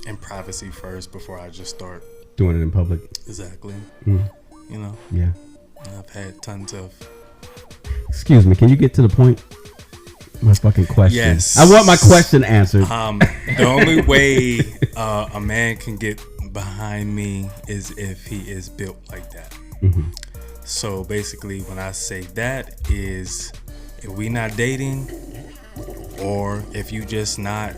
in privacy first before I just start doing it in public. Exactly. Yeah. I've had tons of. Excuse me. Can you get to the point? My fucking question. Yes. I want my question answered. The only way a man can get behind me is if he is built like that. So basically, when I say that is if we not dating, or if you just not,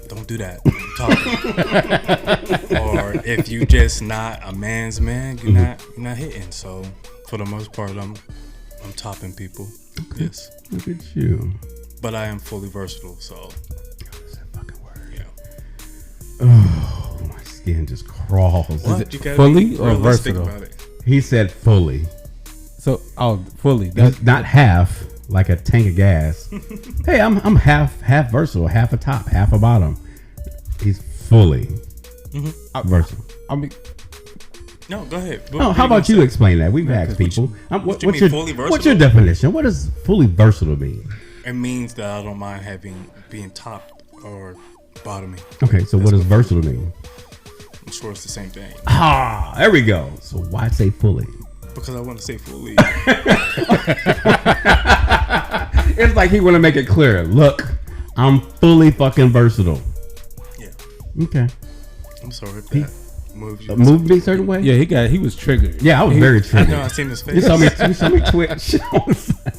don't do that. Talking. Or if you just not a man's man, you're not hitting. So for the most part, I'm topping people. Okay. Yes. Look at you. But I am fully versatile, so. That's that fucking word. Yeah. Oh, my skin just crawls. Is it fully or versatile? About it. He said fully. So, fully. That's not half, like a tank of gas. Hey, I'm half versatile, half a top, half a bottom. He's fully versatile. I mean, no, go ahead. No, how about you explain that? We've asked people. What's your fully versatile? What's your definition? What does fully versatile mean? It means that I don't mind being top or bottoming. Okay, so what does versatile mean? I'm sure it's the same thing. Ah, there we go. So why say fully? Because I want to say fully. It's like he want to make it clear. Look, I'm fully fucking versatile. Yeah. Okay. I'm sorry if that moved you. Moved me a certain way? yeah, he was triggered. Yeah, I was very I triggered. know, I seen his face. You saw me twitch. I was like,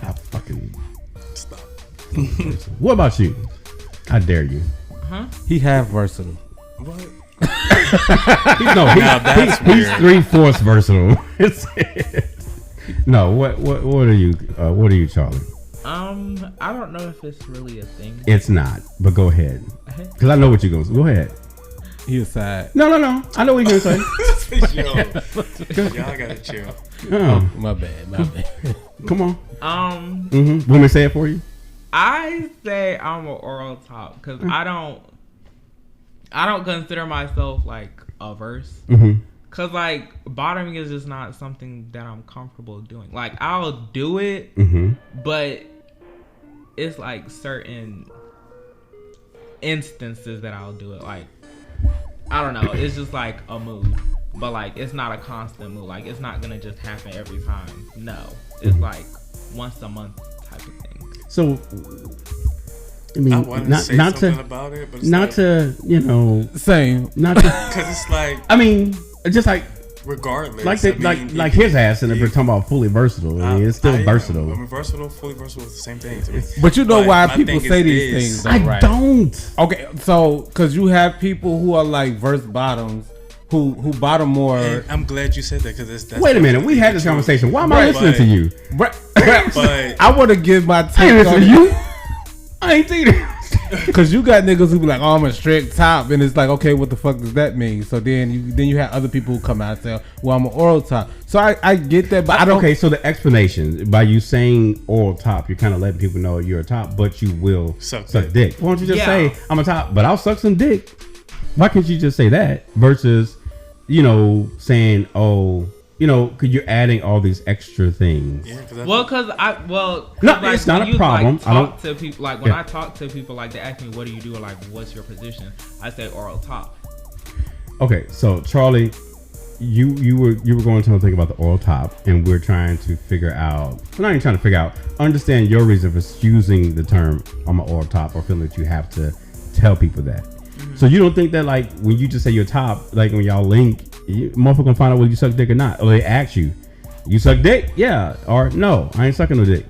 I fucking Stop. What about you? I dare you. He half versatile. What? He's 3/4 versatile. No, what are you? What are you, Charlie? I don't know if it's really a thing. It's not, but go ahead. Because I know what you're going to say. Go ahead. He was sad. No. I know what you're going to say. Y'all gotta chill. Oh, My bad. come on. Want me to say it for you? I say I'm an oral top because I don't consider myself like a verse. Cause like bottoming is just not something that I'm comfortable doing. Like I'll do it, but it's like certain instances that I'll do it. Like I don't know, it's just like a mood, but like it's not a constant mood. Like it's not gonna just happen every time. No, it's like once a month type of thing. So I mean, I want to say something about it, but it's same. Not to, because it's like, I mean, just like regardless, like his ass, and if we're talking about fully versatile, I mean, it's still versatile. I mean, versatile, fully versatile is the same thing to me. But you know why people say these things, though, right? I don't. Okay, so because you have people who are like verse bottoms, who bottom more. And I'm glad you said that because that's. Wait a minute, we had this conversation. Why am I listening to you? But I want to give my take. I ain't listening to you. I ain't seen it. Because you got niggas who be like, oh, I'm a strict top, and it's like, okay, what the fuck does that mean? So then you have other people who come out and say, well, I'm an oral top. So I get that, but I don't. Okay, so the explanation by you saying oral top, you're kind of letting people know you're a top, but you will suck dick. Why don't you just say I'm a top, but I'll suck some dick? Why can't you just say that versus, saying, oh. Because you're adding all these extra things. Yeah, no, like, it's not a problem. Like, talk to people like when I talk to people, like they ask me, "What do you do?" Or like, "What's your position?" I say oral top. Okay, so Charlie, you were going to think about the oral top, and we're trying to figure out. We're not even trying to figure out. Understand your reason for using the term "I'm an oral top" or feeling that you have to tell people that. So you don't think that like when you just say you're top, like when y'all link. Motherfucker gonna find out whether you suck dick or not, or they ask you suck dick, yeah, or no, I ain't sucking no dick.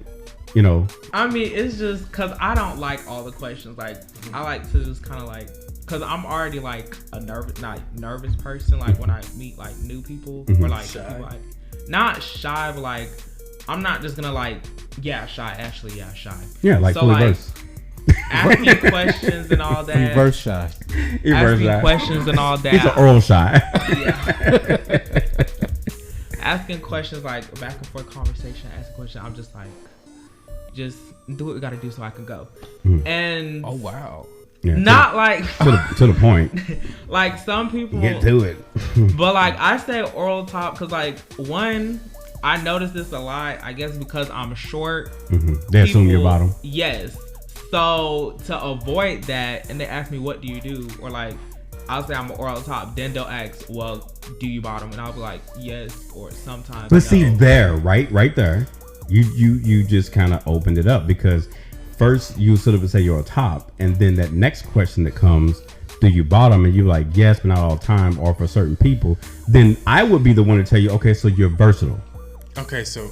I mean, it's just because I don't like all the questions. Like I like to just kind of like, because I'm already like a nervous person. Like when I meet like new people or like people, like not shy, but like I'm not just gonna like shy. Actually, shy. Yeah, like so fully like. versed. asking questions and all that. Reverse shy. Asking questions and all that. He's an oral shy. Yeah. Asking questions like back and forth conversation. Asking questions. I'm just like, just do what we got to do so I can go. And Oh wow. Yeah, not like to the point. like some people Get to it. but like I say oral top because like one, I notice this a lot. I guess because I'm short. They assume your bottom. Yes. So to avoid that, and they ask me what do you do, or like I'll say I'm an oral top. Then they'll ask, well, do you bottom? And I'll be like, yes, or sometimes. But no. see there, right there, you just kind of opened it up because first you sort of say you're a top, and then that next question that comes, do you bottom? And you're like, yes, but not all the time, or for certain people. Then I would be the one to tell you, okay, so you're versatile. Okay, so,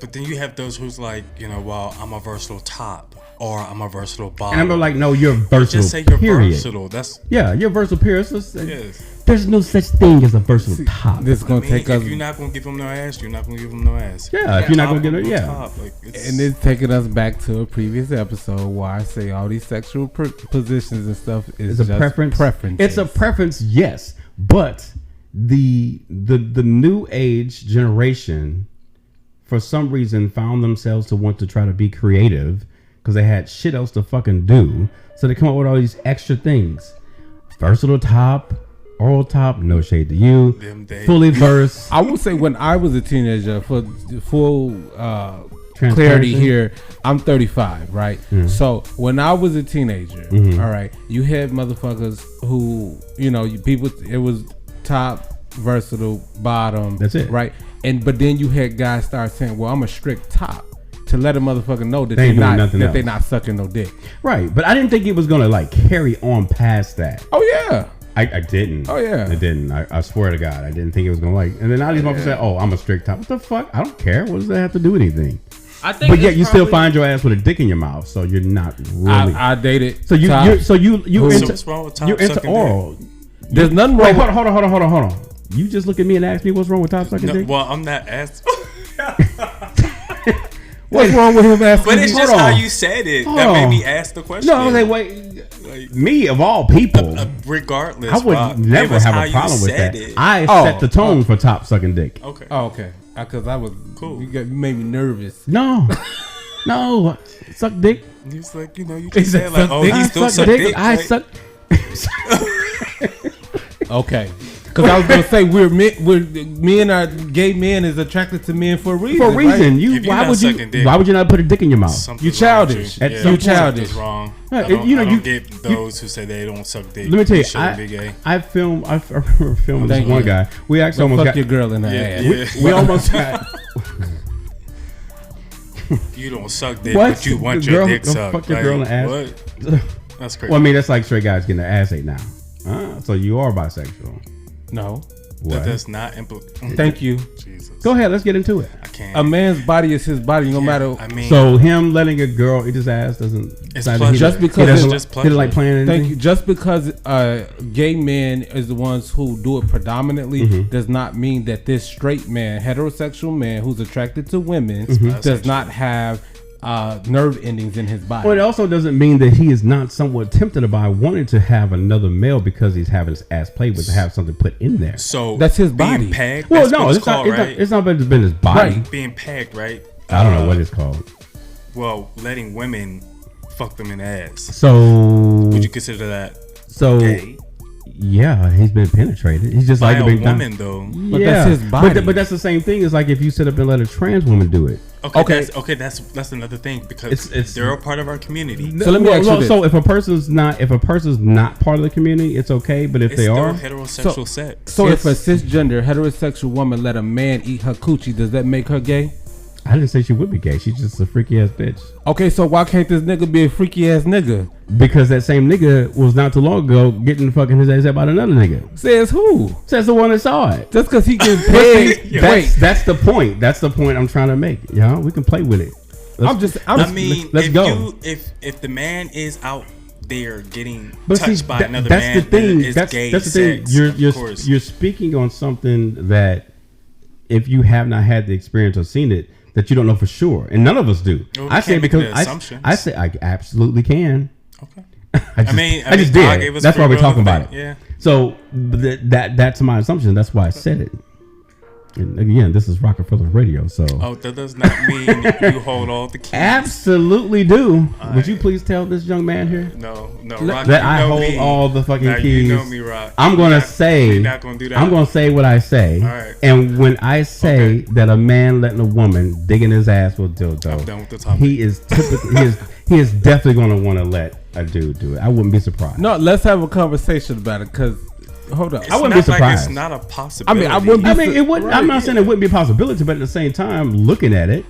but then you have those who's like, well, I'm a versatile top or I'm a versatile bottom. And I'm like, no, you're versatile. Just say you're period. versatile. That's You're versatile. Period. yes. There's no such thing as a versatile top. This is gonna take us. If you're not gonna give them no ass, you're not gonna give them no ass. Yeah, if you're not gonna get it, yeah. Top, like, And it's taking us back to a previous episode where I say all these sexual positions and stuff is It's a just preference. It's a preference, yes, but the new age generation, for some reason, found themselves to want to try to be creative because they had shit else to fucking do, so they come up with all these extra things. Versatile top, oral top, no shade to you, fully versed. I would say when I was a teenager, for full clarity here, I'm 35, right? So when I was a teenager, all right, you had motherfuckers who, people, it was top, versatile, bottom. That's it. Right? But then you had guys start saying, well, I'm a strict top, to let a motherfucker know that They ain't doing nothing else. they're not sucking no dick. Right, but I didn't think it was gonna like carry on past that. Oh yeah. I didn't. Oh, yeah. I didn't. I swear to God, I didn't think it was gonna like. And then all these motherfuckers say, "Oh, I'm a strict top." What the fuck? I don't care. What does that have to do with anything? I think, But yet you still find your ass with a dick in your mouth, so you're not really. I dated. so you top. you So into what's wrong with top you're into sucking oral. There's nothing Wait, wrong. hold on. You just look at me and ask me what's wrong with top sucking No, dick. well, I'm not asking. What's wrong with him asking? But it's me? just Hold how on. you said it Hold that made on. me ask the question. No, I was like, wait, Like, me of all people, regardless, I would Rob, it never was have how a you problem with said that. it. I set the tone for top sucking dick. Okay. Oh, okay. Because I was Cool. You made me nervous. No, suck dick. He was like, you He just said said like, suck oh, dick. he I still suck suck dick. dick. I like, suck. Okay. Because I was gonna say me and our gay men is attracted to men for a reason. For a reason, right? you If you're why not would you sucking dick, why would you not put a dick in your mouth? something's You wrong with childish. you. At Yeah, some You childish. something's wrong. Yeah, I don't, you know, I don't you- get those who say they don't suck dick. Let me tell you, shouldn't be gay. I remember filming this Thank one you. guy. We actually Fuck almost got your girl in the Yeah, ass. yeah. we almost got You don't suck dick, What? but you want The your girl- dick don't sucked. fuck your Like, girl in the ass. What? That's crazy. Well, I mean, that's like straight guys getting their ass ate now. So you are bisexual. No. What? That does not imply. Thank you. Jesus. Go ahead, let's get into it. I can't. A man's body is his body, no matter. I mean, So him letting a girl eat his ass doesn't. It's not- pleasure. Just because he doesn't, it's just he doesn't like pleasure. playing anything. Thank you. Just because gay men is the ones who do it predominantly does not mean that this straight man, heterosexual man who's attracted to women, does not have nerve endings in his body. Well, it also doesn't mean that he is not somewhat tempted by wanting to have another male because he's having his ass played with to have something put in there. So That's his being body. Pegged, Well, that's no, what it's not. called, It's right? not. It's not been his body. Right. Being pegged, right? I don't know what it's called. Well, letting women fuck them in the ass. So, Would you consider that so gay? yeah, he's been penetrated. He's just By like a a big woman, though. But that's his body. But that's the same thing as like if you sit up and let a trans woman do it. Okay, that's another thing because It's- they're a part of our community. So let me ask you this. So if a person's not part of the community, it's okay. But if It's they still are, heterosexual sex. So if a cisgender heterosexual woman let a man eat her coochie, does that make her gay? I didn't say she would be gay. She's just a freaky ass bitch. Okay, so why can't this nigga be a freaky ass nigga? Because that same nigga was not too long ago getting fucking his ass up by another nigga. Says who? Says the one that saw it. Just because he gets paid. That's the point. That's the point I'm trying to make. Yeah, we can play with it. I mean, let's if go. if the man is out there getting But touched see, by another that's man, the thing. then it's gay That's the thing. sex. Of course. You're speaking on something that if you have not had the experience or seen it, that you don't know for sure, and none of us do. Well, we I say can't make because the assumptions. I say I absolutely can. Okay. I just God did. gave us That's why free we're will talking to about it. think. Yeah. So that's my assumption. That's why I said it. And again, this is Rockafellaz Radio. So that does not mean you hold all the keys. absolutely do. Would you please tell this young man here? No, Rock, That I hold all the fucking now, keys. You know me, Rock. I'm gonna say. You're not gonna do that. I'm gonna say what I say. All right. And when I say that a man letting a woman digging his ass with dildo, I'm done with the topic. he is typically he is definitely gonna want to let a dude do it. I wouldn't be surprised. No, let's have a conversation about it. Cause hold up, It's I wouldn't not be surprised. Like it's not a possibility. I wouldn't be I mean, it would. I'm not saying it wouldn't be a possibility, but at the same time, looking at it,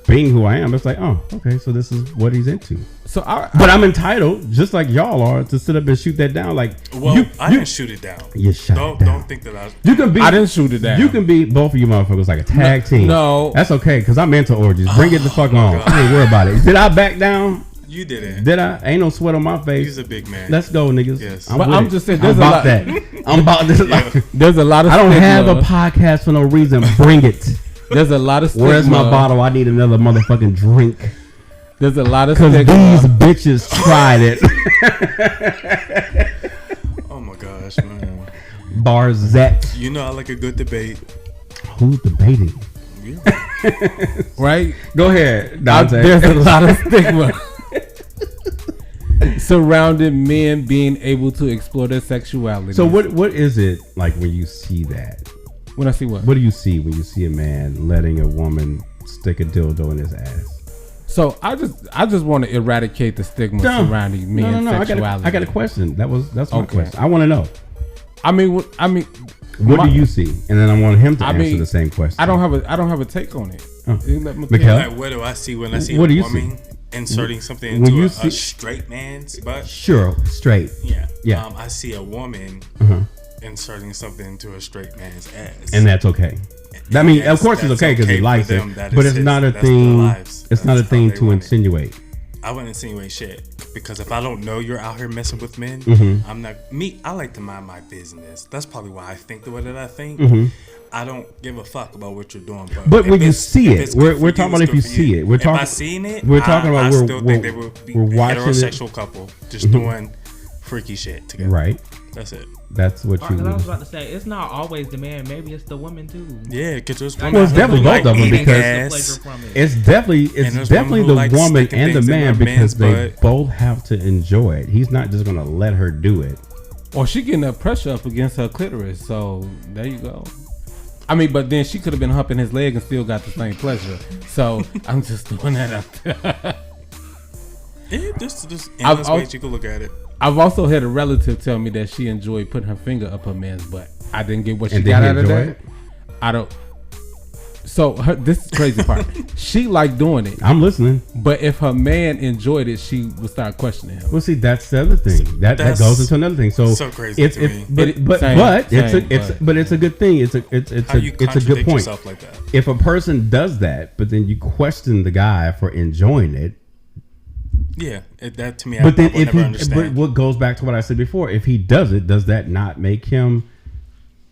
being who I am, it's like, oh, okay, so this is what he's into. So But I'm entitled, just like y'all are, to sit up and shoot that down. Like, Well, I didn't shoot it down. You shot it down. Don't think that I. You can be. I didn't shoot it down. You can be both of you motherfuckers like a tag team. no. That's okay, because I'm into orgies. Bring it the fuck on. God. I ain't worried about it. Did I back down? You didn't. Did I? Ain't no sweat on my face. He's a big man. Let's go, niggas. Yes. But with I'm it. just saying, I'm there's a about lot- that. I'm about this. There's a lot of. I don't stigma. have a podcast for no reason. Bring it. There's a lot of. Stigma. Where's my bottle? I need another motherfucking drink. There's a lot of. Because stigma. these bitches tried it. Oh my gosh, man. Barzette. You know I like a good debate. Who's debating? Yeah. Right? Go ahead, Dante. There's a lot of stigma surrounding men being able to explore their sexuality. So what is it like when you see that? When I see what? What do you see when you see a man letting a woman stick a dildo in his ass? So I just want to eradicate the stigma surrounding men's sexuality. I got a question. That's my Okay. question. I want to know. What do you see? And then I want him to answer mean, the same question. I don't have a take on it. You let me Mikeal? Like, what do I see when I see What a do you woman inserting something When into you a see- straight man's butt? Sure, straight. Yeah. Yeah. I see a woman Uh-huh. inserting something into a straight man's ass. And that's okay. I mean, of course it's that's okay because he for likes it, them. That but is it's not a that's their thing. lives. It's not a That's how thing they to want it. insinuate. I wouldn't insinuate shit because if I don't know you're out here messing with men, Mm-hmm. I'm not me. I like to mind my business. That's probably why I think the way that I think. Mm-hmm. I don't give a fuck about what you're doing. But if when you it's- see if it, it's good we're for talking you, about it's if you good for see it. We're If talking. I seen it, We're talking about I we're- still we're- think they would be we're watching it. heterosexual couple just doing freaky shit together. Right. That's it. That's what you. Because I was about to say, it's not always the man. Maybe it's the woman too. Yeah, because there's Well, women it's who definitely like both of them eating because- ass. It's definitely there's definitely women who the like woman sticking and the things in man their because man's they butt. both have to enjoy it. He's not just gonna let her do it. Or she getting that pressure up against her clitoris. So there you go. I mean, but then she could have been humping his leg and still got the same pleasure. So I'm just throwing that out there. Yeah, there's endless ways you could look at it. I've also had a relative tell me that she enjoyed putting her finger up her man's butt. I didn't get what she And did got he out of enjoy that. it? I don't. So this is the crazy part. She liked doing it, I'm listening. but if her man enjoyed it, she would start questioning him. Well, see, that's the other thing. That That's goes into another thing. so crazy It's, to it's me. but It- but same, but it's same, it's a good thing. It's a How you it's a good contradict point. yourself like that? If a person does that, but then you question the guy for enjoying it, Yeah, that to me, but then I would if never he, understand. but what goes back to what I said before, if he does it, does that not make him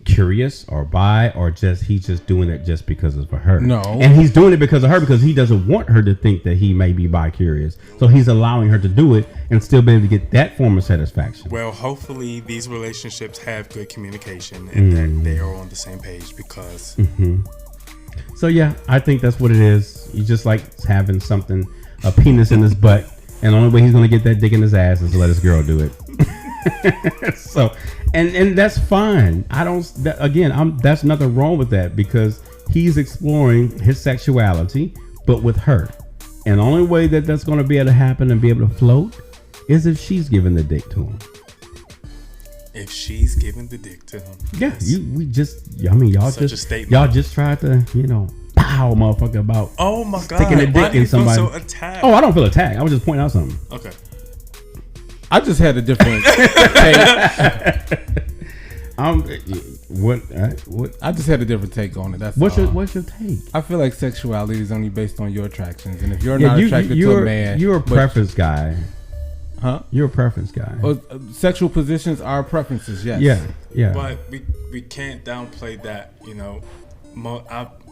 curious or bi, or he's just doing it just because it's for her? No. And he's doing it because of her because he doesn't want her to think that he may be bi curious. So he's allowing her to do it and still be able to get that form of satisfaction. Well, hopefully these relationships have good communication and that they are on the same page because So yeah, I think that's what it is. He just likes having something, a penis in his butt, and the only way he's gonna get that dick in his ass is to let his girl do it. So, and that's fine. I don't. That's nothing wrong with that because he's exploring his sexuality, but with her. And the only way that that's gonna be able to happen and be able to float is if she's giving the dick to him. if she's giving the dick to him, Yeah, yes. y'all Such a just statement. y'all just tried to, pow, motherfucker, about. Oh my god! Sticking a dick Why do you in feel somebody. so attacked? Oh, I don't feel attacked. I was just pointing out something. Okay. I just had a different take. What? I just had a different take on it. That's What's all. your take? I feel like sexuality is only based on your attractions, and if you're Yeah, not attracted to a man, you're a but- preference guy. huh? You're a preference guy. Sexual positions are preferences. Yes. Yeah. But we can't downplay that.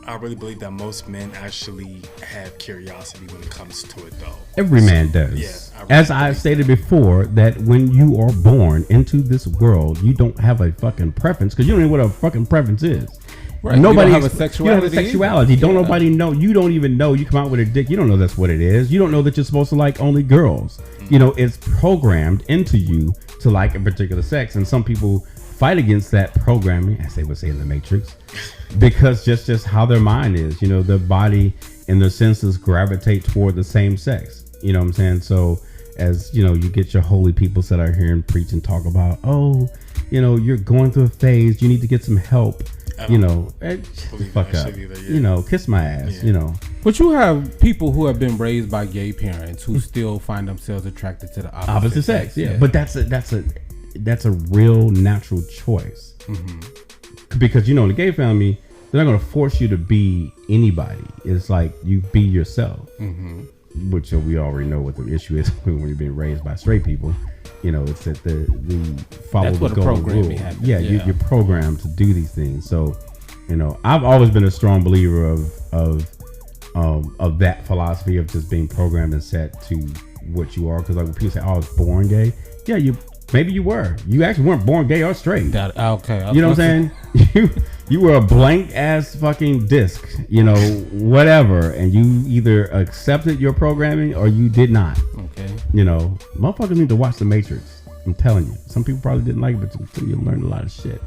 I really believe that most men actually have curiosity when it comes to it, though. Every man does. Yeah, As I stated before, that when you are born into this world, you don't have a fucking preference because you don't know what a fucking preference is. Right. Nobody you don't have a sexuality. You don't have a sexuality. Don't nobody know. You don't even know. You come out with a dick. You don't know that's what it is. You don't know that you're supposed to like only girls. You know, it's programmed into you to like a particular sex, and some people fight against that programming, as they would say in the Matrix, because just how their mind is. You know, their body and their senses gravitate toward the same sex. You know what I'm saying? So, as you know, you get your holy people sit out here and preach and talk about, oh, you know, you're going through a phase. You need to get some help. You know, fuck up. Either, yeah. You know, kiss my ass. Yeah. You know, but you have people who have been raised by gay parents who still find themselves attracted to the opposite sex. Yeah, but that's a real natural choice. Because you know, in the gay family, they're not going to force you to be anybody. It's like you be yourself. Which we already know what the issue is when you're being raised by straight people. You know, it's that the follow the golden rule. Yeah, you're programmed to do these things. So, you know, I've always been a strong believer of that philosophy of just being programmed and set to what you are. Because like when people say, "Oh, I was born gay," yeah, maybe you were. You actually weren't born gay or straight. Okay. You know what I'm saying? You were a blank ass fucking disc. You know, whatever, and you either accepted your programming or you did not. Okay. You know, motherfuckers need to watch The Matrix. I'm telling you. Some people probably didn't like it, but you learned a lot of shit.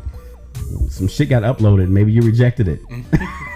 Some shit got uploaded. Maybe you rejected it.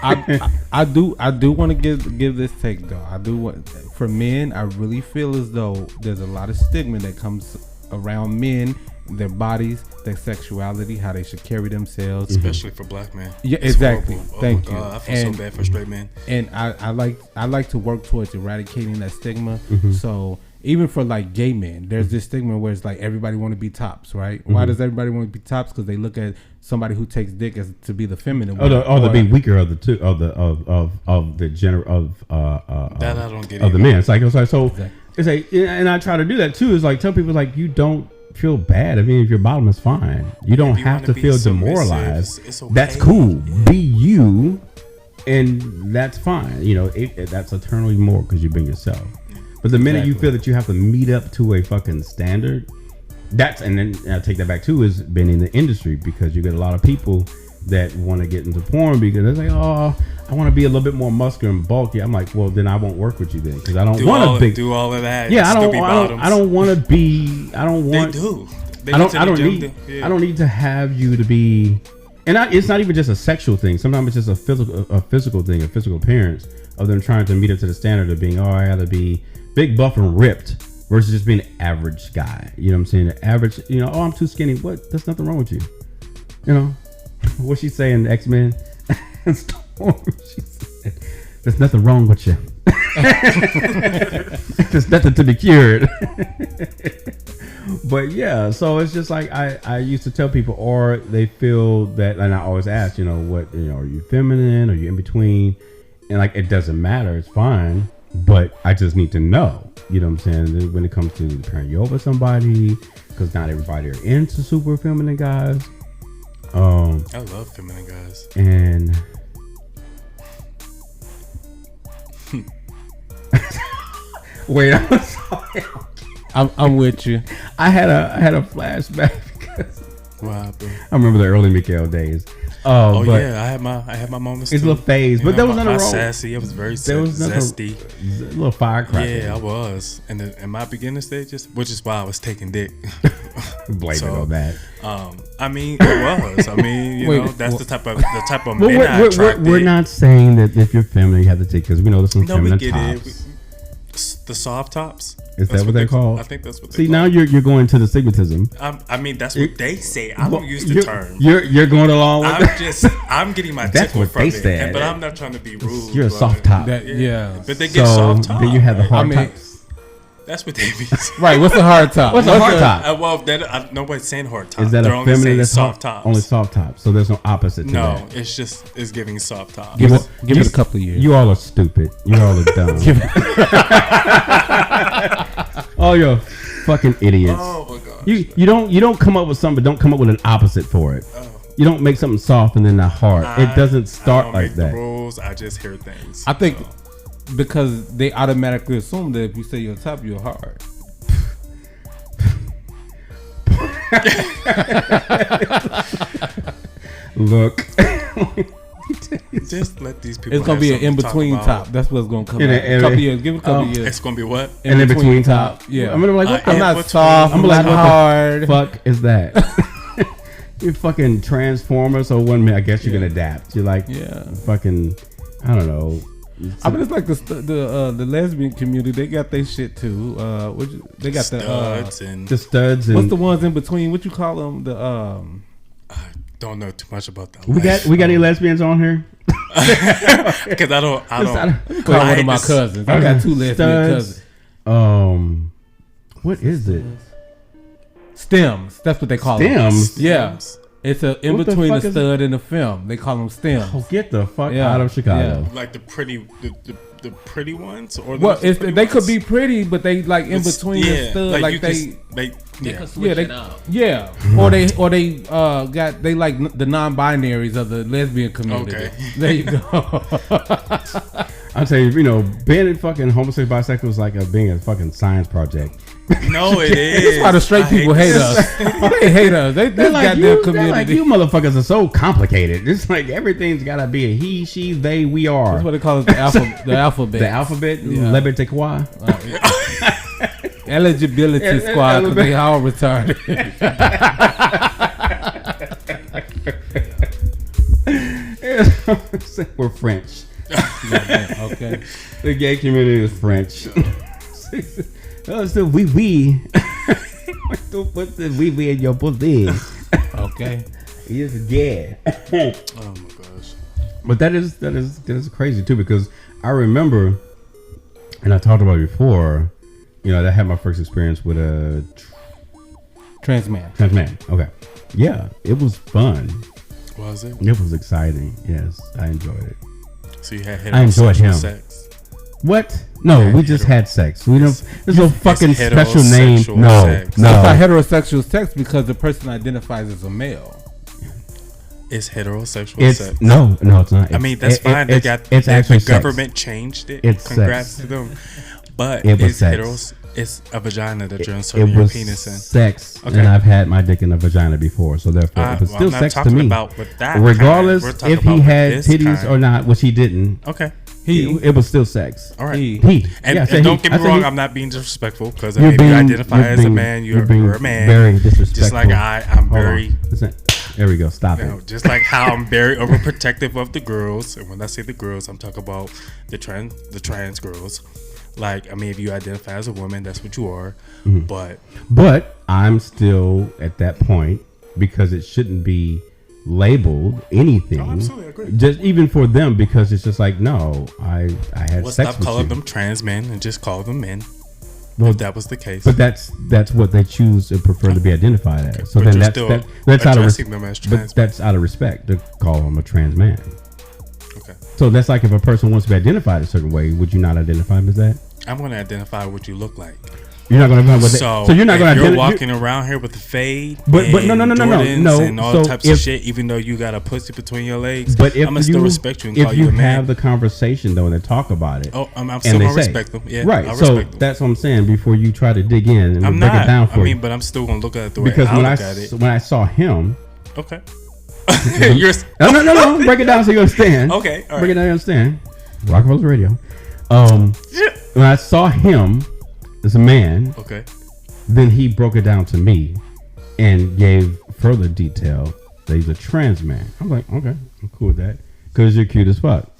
I do want to give this take though. I do want, for men, I really feel as though there's a lot of stigma that comes around men, their bodies, their sexuality, how they should carry themselves, especially for black men. Yeah, exactly. Thank you. I feel so bad for straight men. And I like to work towards eradicating that stigma. So even for like gay men, there's this stigma where it's like everybody want to be tops, right? Why does everybody want to be tops? Because they look at somebody who takes dick as to be the feminine one, or the being weaker of the two of the gender of that I don't get of the men. It's like so. Exactly. It's like, and I try to do that too. Is like tell people like you don't feel bad. I mean, if your bottom is fine, you don't have to feel demoralized. It's okay. That's cool. Be you, and that's fine. You know, that's eternally more because you've been yourself. But the minute you feel that you have to meet up to a fucking standard, and then I take that back too, is being in the industry, because you get a lot of people that want to get into porn because they're like, oh, I want to be a little bit more muscular and bulky. I'm like, well, then I won't work with you then, because I don't want to do all of that. Yeah, I don't want to be. I don't want. They do. I don't need to have you to be. And it's not even just a sexual thing. Sometimes it's just a physical thing, a physical appearance of them trying to meet up to the standard of being, I got to be big, buff, and ripped, versus just being an average guy. You know what I'm saying? The average, I'm too skinny. What? There's nothing wrong with you. You know? What she say in X-Men? She said, there's nothing wrong with you. There's nothing to be cured. But yeah, so it's just like I used to tell people, or they feel that, and I always ask, what, are you feminine? Are you in between? And like, it doesn't matter. It's fine. But I just need to know, you know what I'm saying? When it comes to pairing you over somebody, because not everybody are into super feminine guys. I love feminine guys. And wait, I'm sorry. I'm with you. I had a flashback because what happened? I remember the early Mikeal days. But yeah, I had my moments. It's a little phase, but there was nothing wrong. Sassy, it was very zesty. A little firecracker. Yeah, I was. And in my beginning stages, which is why I was taking dick. Blame it on that. I mean, it was. I mean, that's the type of men I attracted. We're not saying that if you're feminine, you have to take, because we know there's some feminine tops. The soft tops. Is that what they're called? I think that's what they're called. Now you're going to the stigmatism. I mean, that's what they say. I don't use the term. You're going along with I'm getting my that's tickle what from they it. said. But I'm not trying to be rude. You're a soft top. Yeah. But they get soft top. Then you have the hard tops. That's what they mean. Right. What's a hard top? What's a hard top? Nobody's saying hard top. Is that They're a feminine that's soft tops? Only soft tops. So there's no opposite to that. No, it's giving soft tops. Give it a couple of years. You all are stupid. You all are dumb. Oh, you're fucking idiots. Oh my god. You don't come up with something, but don't come up with an opposite for it. You don't make something soft and then not hard. It doesn't start like that. knows. I just hear things. I think because they automatically assume that if you say you're top, you're hard. Look. Just let these people. It's gonna be an in between top. That's what's gonna come. Out. A couple years. Give it a couple years. It's gonna be what? In between top. Yeah. I'm gonna be like, what I'm not soft. I'm like, hard. Fuck is that? You're fucking Transformers. So one minute, I guess you can adapt. You're like, fucking, I don't know. I mean, it's like the lesbian community. They got their shit too. They got the studs and what's the ones in between? What you call them? I don't know too much about that. We got any lesbians on here? Because I don't. Call one of my cousins. I got 2 lesbian cousins. What is it? Stems. That's what they call Stems? them. Yeah. It's a in What the between fuck the is stud and the film. They call them stems. Oh, get the fuck out of Chicago. Like the pretty ones, or well, they could be pretty, but they like in between the stud, like they could switch it up. Yeah, or they got they like the non-binaries of the lesbian community. Okay. There you go. I'll tell you, being a fucking homosexual bisexual is like being a fucking science project. No, it is. That's why the straight people hate us. They hate us. They're like goddamn community. They're like, you motherfuckers are so complicated. It's like everything's gotta be a he, she, they, we are. That's what they call it, the alphabet. The alphabet. Yeah. Liberté quoi? Eligibility squad, because they all retarded. We're French. Okay. The gay community is French. Oh, it's the wee. Don't put the wee in your pussy. Okay. Yes, yeah. Oh my gosh. But that is crazy too, because I remember, and I talked about it before. I had my first experience with a trans man. Okay. Yeah, it was fun. Was it? It was exciting. Yes, I enjoyed it. So you had I enjoyed him. Sex? What? No, we just had sex. We don't. There's no fucking special name. No. I thought heterosexual sex because the person identifies as a male. It's heterosexual sex. No, it's not. I mean, that's fine. It's actually the government changed it. It's Congrats sex. to them. But it was sex. It's a vagina that you're inserting your penis in. Sex, okay. And I've had my dick in a vagina before, so therefore, it was still sex to me. About with that regardless if he had titties or not, which he didn't. Okay. It was still sex. All right. And don't get me wrong, I'm not being disrespectful, because if you identify as a man, you're a man. Very disrespectful. Just like I'm very. Listen, there we go. Stop it. Just like how I'm very overprotective of the girls, and when I say the girls, I'm talking about the trans girls. Like, I mean, if you identify as a woman, that's what you are. Mm-hmm. But I'm still at that point, because it shouldn't be labeled anything. Oh, absolutely, I agree. Just even for them, because it's just like, no, I had sex stop with calling you. them trans men and just call them men. Well, if that was the case. But that's what they choose and prefer to be identified as. Okay, so then that's out of but that's out of respect to call them a trans man. Okay. So that's like if a person wants to be identified a certain way, would you not identify him as that? I'm going to identify what you look like. You're not going to identify so you're not going to identify. You're walking around here with the fade, but no, and all types of shit. Even though you got a pussy between your legs, but if I'm gonna still respect you and call you a man. If you have the conversation though, and they talk about it, I'm still gonna respect them. Yeah, right. So that's what I'm saying. Before you try to dig in and break it down for you, but I'm still gonna look at it the way I look at it. When I saw him, okay. No. Break it down so you understand. Okay, all right. Break it down, you understand. Rockafellaz Radio. When I saw him as a man, okay, then he broke it down to me and gave further detail that he's a trans man. I'm like, okay, I'm cool with that because you're cute as fuck.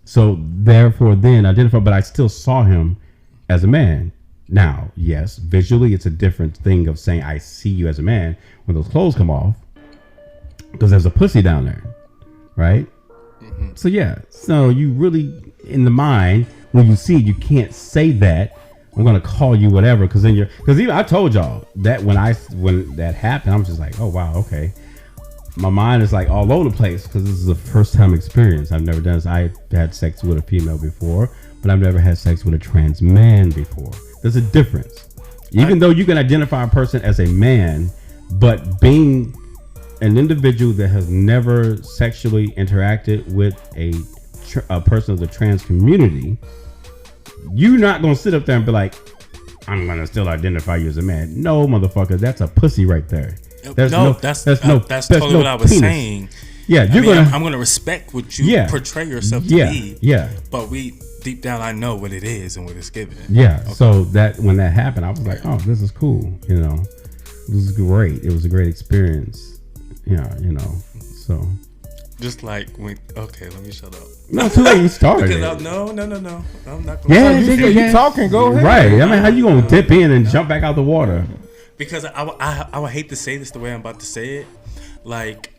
So therefore, then identify, but I still saw him as a man. Now, yes, visually, it's a different thing of saying I see you as a man when those clothes come off because there's a pussy down there, right? Mm-hmm. So yeah, so you really in the mind when you see it, you can't say that I'm gonna call you whatever because even I told y'all that when that happened, I'm just like, oh wow, okay. My mind is like all over the place because this is a first time experience. I've never done this. I had sex with a female before, but I've never had sex with a trans man before. There's a difference. Even though you can identify a person as a man, but being an individual that has never sexually interacted with a a person of the trans community, you're not gonna sit up there and be like, I'm gonna still identify you as a man. No, motherfucker, that's a pussy right there. That's totally what I was saying. Yeah, I'm gonna respect what you portray yourself to be. Yeah. But deep down, I know what it is and what it's given. Yeah. Okay. So that when that happened, I was like, oh, this is cool. You know, this is great. It was a great experience. Yeah. You know. So. Just like when. Okay, let me shut up. No, too late. You started. Because no. I'm not gonna. Yeah, you talking. Go ahead. Right. I mean, how you gonna dip in and jump back out the water? Because I would hate to say this the way I'm about to say it. Like,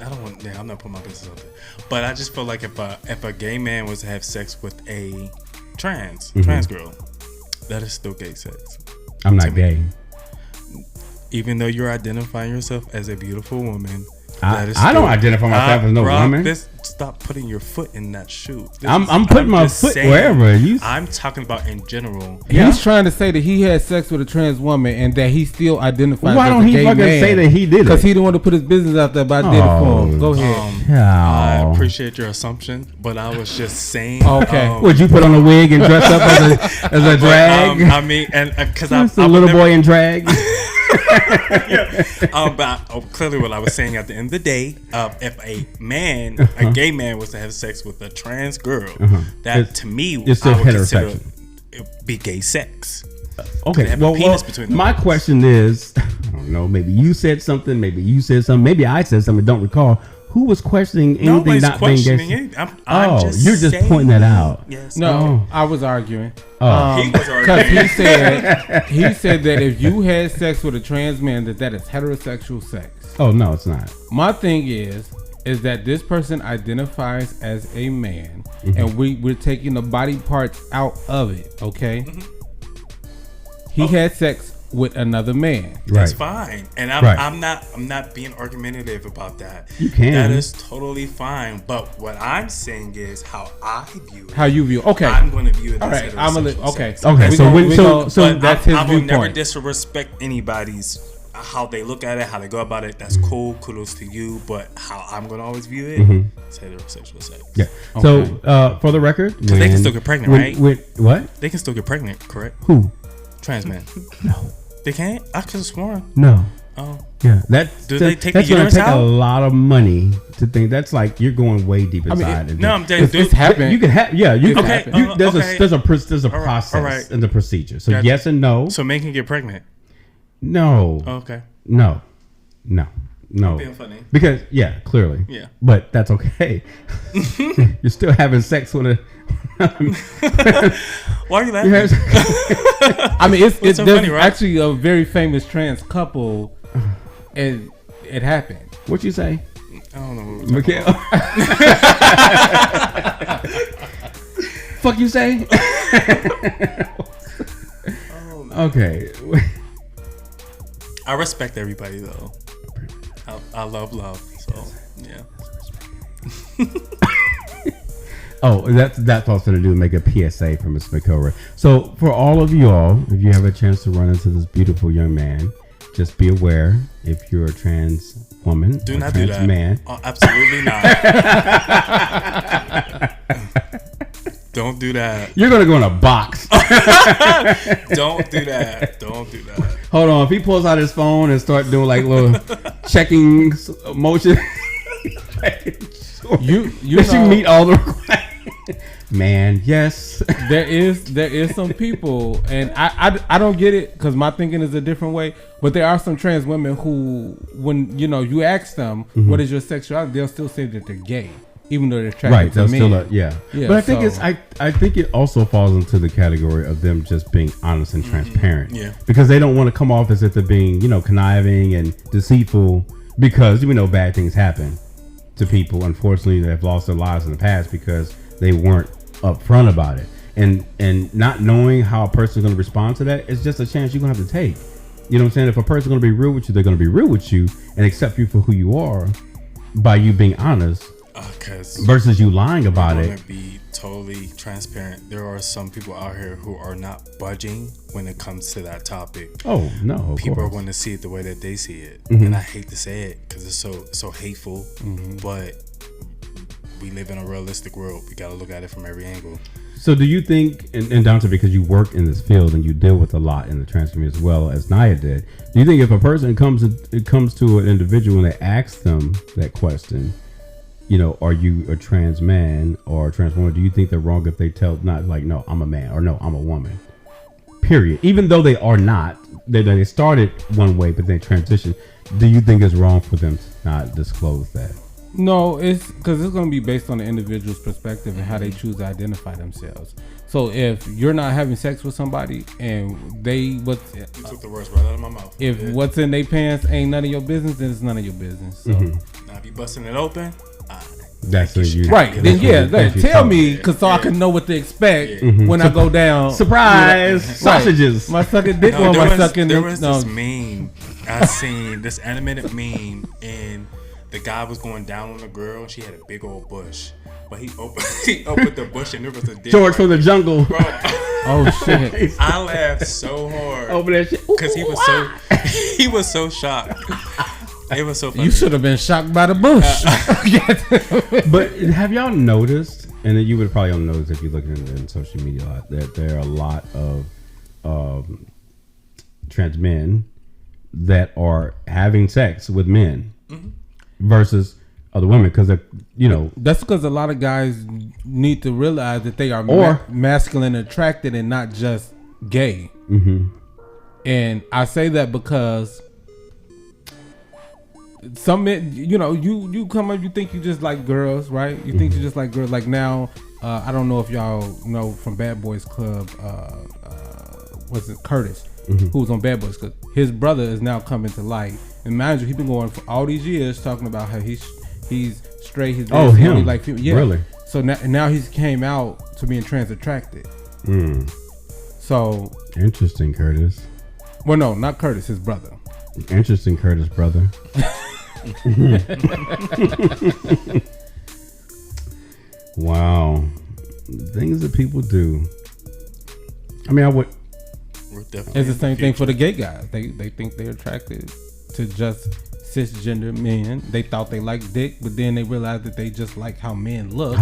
I don't want. Yeah, I'm not putting my business out there. But I just feel like if a gay man was to have sex with a trans girl, that is still gay sex. I'm not gay. Even though you're identifying yourself as a beautiful woman. I don't identify myself as no woman. Stop putting your foot in that shoe. I'm putting my foot wherever. I'm talking about in general. He's trying to say that he had sex with a trans woman and that he still identifies Why as don't a he gay fucking man. say that he did it? Because he didn't want to put his business out there, but I did it for him. Go ahead. I appreciate your assumption, but I was just saying. Okay. Would you put on a wig and dress up as a drag? I mean, and because I'm a little boy in drag. But clearly what I was saying at the end of the day, if a gay man was to have sex with a trans girl, that to me, it's still I would consider heterosexual. it be gay sex. Okay, well my question is, I don't know, maybe you said something, maybe I said something, don't recall. Who was questioning anything? Nobody's not questioning being gay? I'm just you're just saying, pointing that out. Yes. No, I was arguing. He was arguing. Because he said that if you had sex with a trans man, that is heterosexual sex. Oh, no, it's not. My thing is that this person identifies as a man, and we're taking the body parts out of it, okay? He had sex with another man. That's fine, and I'm not being argumentative about that. You can. That is totally fine. But what I'm saying is how I view it. How you view? Okay, I'm going to view it. All right, I'm gonna. Okay, so that's his I will viewpoint. never disrespect anybody's how they look at it, how they go about it. That's cool. Kudos to you. But how I'm going to always view it, it's heterosexual sex. Yeah. Okay. So for the record, because they can still get pregnant, right? What? They can still get pregnant, correct? Who? Trans men. No. They can't? I could have sworn. No. Oh. Yeah. That's going to take a lot of money to think. That's like you're going way deep inside. I'm saying it's happened. You can have. Yeah. You can. Okay. There's a process in the procedure. So gotcha. Yes and no. So men can get pregnant. No. Okay. No. I'm being funny. Because clearly. Yeah. But that's okay. You're still having sex with a. Why are you laughing? I mean, it's so funny, right? actually a very famous trans couple, and it happened. What you say? I don't know. Mikeal. Fuck you say? Okay. I respect everybody though. I love, so yeah. Oh, that's also to do make a PSA for Ms. McCover. So for all of y'all, if you have a chance to run into this beautiful young man, just be aware if you're a trans woman, do not trans do that. Man, absolutely not. Don't do that. You're gonna go in a box. Don't do that. Don't do that. Hold on. If he pulls out his phone and start doing like little checking motion, you meet all the requirements. Man, yes. There is some people, and I don't get it because my thinking is a different way. But there are some trans women who, when you ask them what is your sexuality, they'll still say that they're gay, even though they're attracted to men. Yeah. But I think I think it also falls into the category of them just being honest and transparent. Yeah. Because they don't want to come off as if they're being conniving and deceitful, because we know bad things happen to people. Unfortunately, that have lost their lives in the past because they weren't upfront about it, and not knowing how a person's going to respond to that is just a chance you're going to have to take. You know what I'm saying? If a person's going to be real with you, they're going to be real with you and accept you for who you are by you being honest, versus you lying about it. To be totally transparent, there are some people out here who are not budging when it comes to that topic. Oh no, people are going to see it the way that they see it, and I hate to say it because it's so hateful, but we live in a realistic world. We got to look at it from every angle. So do you think, and Dante, because you work in this field and you deal with a lot in the trans community as well as Naya did, do you think if a person comes to an individual and they ask them that question, you know, are you a trans man or a trans woman, do you think they're wrong if they tell, not like, no, I'm a man, or no, I'm a woman, period? Even though they are not, they started one way, but they transitioned. Do you think it's wrong for them to not disclose that? No, it's because it's going to be based on the individual's perspective and how they choose to identify themselves. So if you're not having sex with somebody and you took the words right out of my mouth. If what's in their pants ain't none of your business, then it's none of your business. So now if you busting it open, that's what you right. Then tell me, cause I can know what to expect when I go down. Surprise sausages. My sucking dick on my sucking. There was this meme I seen, this animated meme, and the guy was going down on the girl, and she had a big old bush. But he opened the bush, and there was a dick. George from the jungle. Bro. Oh shit! I laughed so hard. Open that shit. Because he was so shocked. It was so funny. You should have been shocked by the bush. But have y'all noticed, and you would probably only notice if you look in social media a lot, that there are a lot of trans men that are having sex with men versus other women, because that's because a lot of guys need to realize that they are masculine attracted and not just gay. And I say that because some men, you come up, you think you just like girls, right? You think you just like girls. Like now, I don't know if y'all know from Bad Boys Club, was it Curtis, who was on Bad Boys Club? His brother is now coming to light, and mind you, he's been going for all these years talking about how he's straight. His him like really. So now he's came out to being trans attracted. So interesting, Curtis. Well, no, not Curtis, his brother. Interesting, Curtis, brother. Wow, things that people do. I mean, it's the same thing for the gay guys. They think they're attracted to just cisgender men. They thought they liked dick, but then they realized that they just like how men look.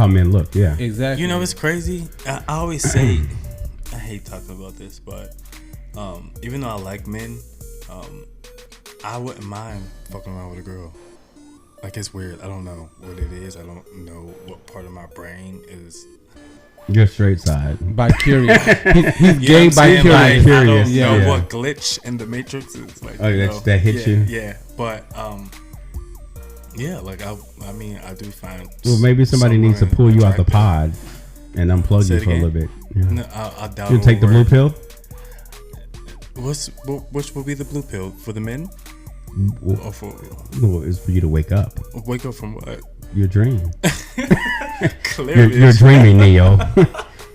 Yeah, exactly. It's crazy. I always say, I hate talking about this, but even though I like men, I wouldn't mind fucking around with a girl. Like, it's weird. I don't know what it is. I don't know what part of my brain is. Your straight side. By curious. He's gay by curious. Like, I don't know what glitch in the Matrix is. Like, that hits you? Yeah. But, like, I mean, I do find. Well, maybe somebody needs to pull you out the pod and unplug you for a little bit. Yeah. No, I doubt you take the blue pill? Which will be the blue pill? For the men? Well, it's for you to wake up. Wake up from what? Your dream. Clearly. You're dreaming, Neo.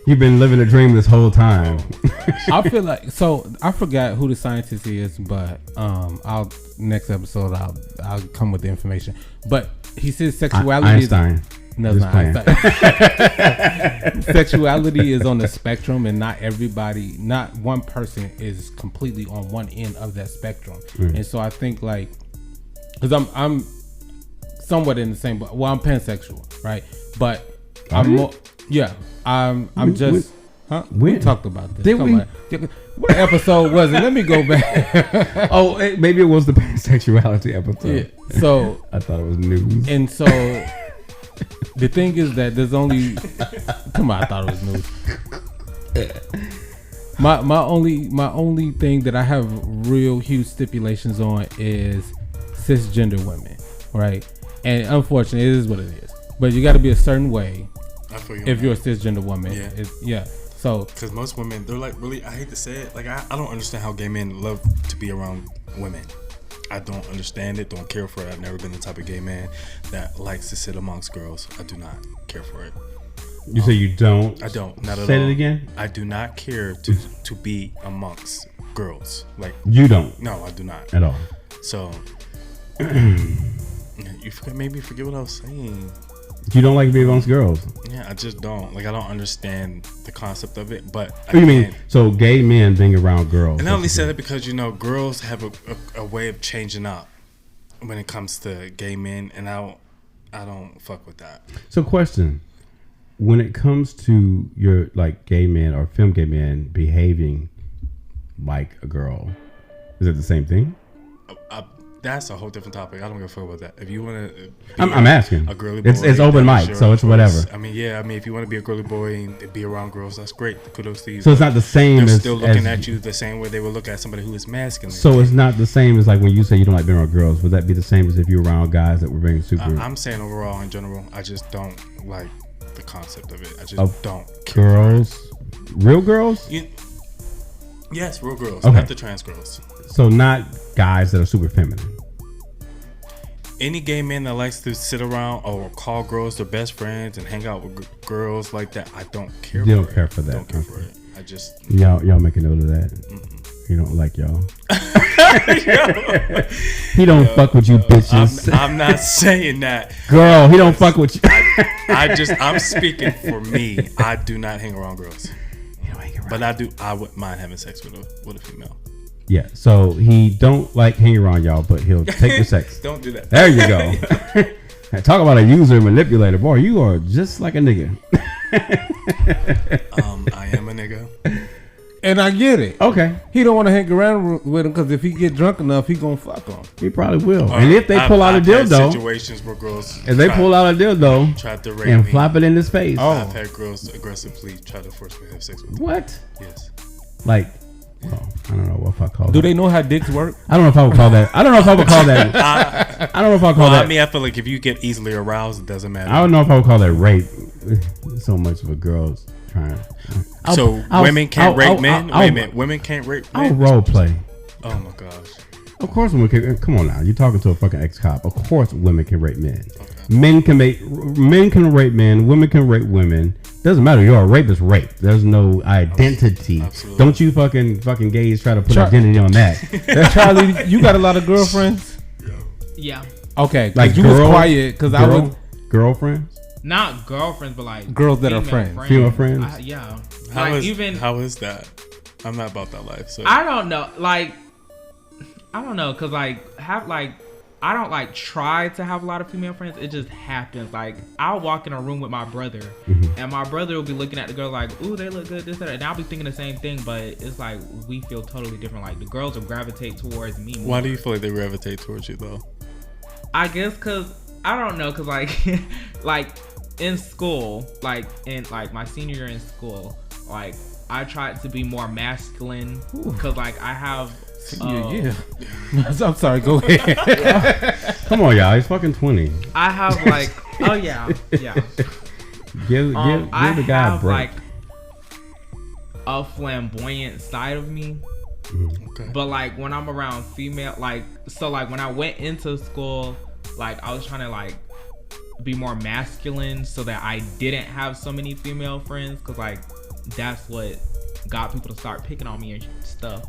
You've been living a dream this whole time. I feel like, so I forgot who the scientist is, but next episode I'll come with the information. But he says sexuality Einstein. No, it's not Einstein. Sexuality is on the spectrum, and not one person is completely on one end of that spectrum. And so I think, like, because I'm somewhat in the same, but I'm pansexual, right? But I'm more, I'm just. Huh? We talked about this. Did we? What episode was it? Let me go back. Maybe it was the pansexuality episode. Yeah. So I thought it was news. And so the thing is that there's only. Come on, I thought it was news. My only thing that I have real huge stipulations on is cisgender women, right? And unfortunately, it is what it is. But you got to be a certain way if you're a cisgender woman. Yeah. So, because most women, they're like, really, I hate to say it, like, I don't understand how gay men love to be around women. I don't understand it, don't care for it. I've never been the type of gay man that likes to sit amongst girls. I do not care for it. You say you don't? I don't, not at all. Say it again? I do not care to be amongst girls. Like, you don't? No, I do not. At all. So, you maybe forget what I was saying. You don't like to be amongst girls? Yeah, I just don't. Like, I don't understand the concept of it, but... What do you mean? So, gay men being around girls. And I only said it because, girls have a way of changing up when it comes to gay men, and I don't fuck with that. So, question: when it comes to your like gay men or film gay men behaving like a girl, is it the same thing? That's a whole different topic. I don't give a fuck about that. If you want to, I'm asking. A girly boy. It's open mic, so it's whatever. I mean, if you want to be a girly boy and be around girls, that's great. Kudos to you. So it's not the same. They're as, still looking at you the same way they would look at somebody who is masculine. So it's not the same as like when you say you don't like being around girls. Would that be the same as if you were around guys that were being super? I'm saying overall in general, I just don't like the concept of it. I just don't. Girls, real girls. Yes, real girls, okay. not the trans girls. So not guys that are super feminine. Any gay man that likes to sit around or call girls their best friends and hang out with girls like that, I don't care. You don't care for that. Don't care for it. I just y'all make a note of that. Mm-mm. He don't like y'all. He don't fuck with you, bitches. I'm not saying that, girl. He don't fuck with you. I'm speaking for me. I do not hang around girls. You don't hang around. But I wouldn't mind having sex with a female. Yeah, so he don't like hanging around y'all, but he'll take your sex. Don't do that. There you go. Talk about a user manipulator. Boy, you are just like a nigga. I am a nigga. And I get it. Okay. He don't want to hang around with him because if he get drunk enough, he gonna fuck him. He probably will. And if they pull out a dildo, situations where girls, if they pull out a dildo, tried to rape and me, flop it in his face. I've had girls aggressively try to force me to have sex with them. What? Yes. Like, well, I don't know if I call. Do they know how dicks work? I don't know if I would call that. I don't know if I would call that. I don't know if I call that. I mean, I feel like if you get easily aroused, it doesn't matter. I don't know if I would call that rape. So much of a girl's trying. Women can't rape men. Wait a minute, women can't rape men. I'll role play. Oh my gosh. Of course, women can. Come on now, you're talking to a fucking ex-cop. Of course, women can rape men. Okay. Men can rape men. Women can rape women. Doesn't matter. You're a rapist. Rape. There's no identity. Absolutely. Don't you fucking gays try to put identity on that. Charlie, you got a lot of girlfriends? Yeah. Okay, like you was quiet because I was girlfriends. Not girlfriends, but like girls that are friends. Female friends. Yeah. How is that? I'm not about that life. So I don't know. Like, I don't know, cause I don't like try to have a lot of female friends. It just happens. Like, I'll walk in a room with my brother, and my brother will be looking at the girl like, "Ooh, they look good." This, that, and I'll be thinking the same thing. But it's like we feel totally different. Like the girls will gravitate towards me more. Why do you feel like they gravitate towards you though? I guess cause I don't know, cause like like in school, like in like my senior year in school, like I tried to be more masculine because like I have. Yeah. I'm sorry. Go ahead. Come on, y'all. He's fucking 20. I have like, oh yeah. Give the guy a break. Like a flamboyant side of me. Okay. But like when I'm around female, like so like when I went into school, like I was trying to like be more masculine so that I didn't have so many female friends, because like that's what got people to start picking on me and stuff.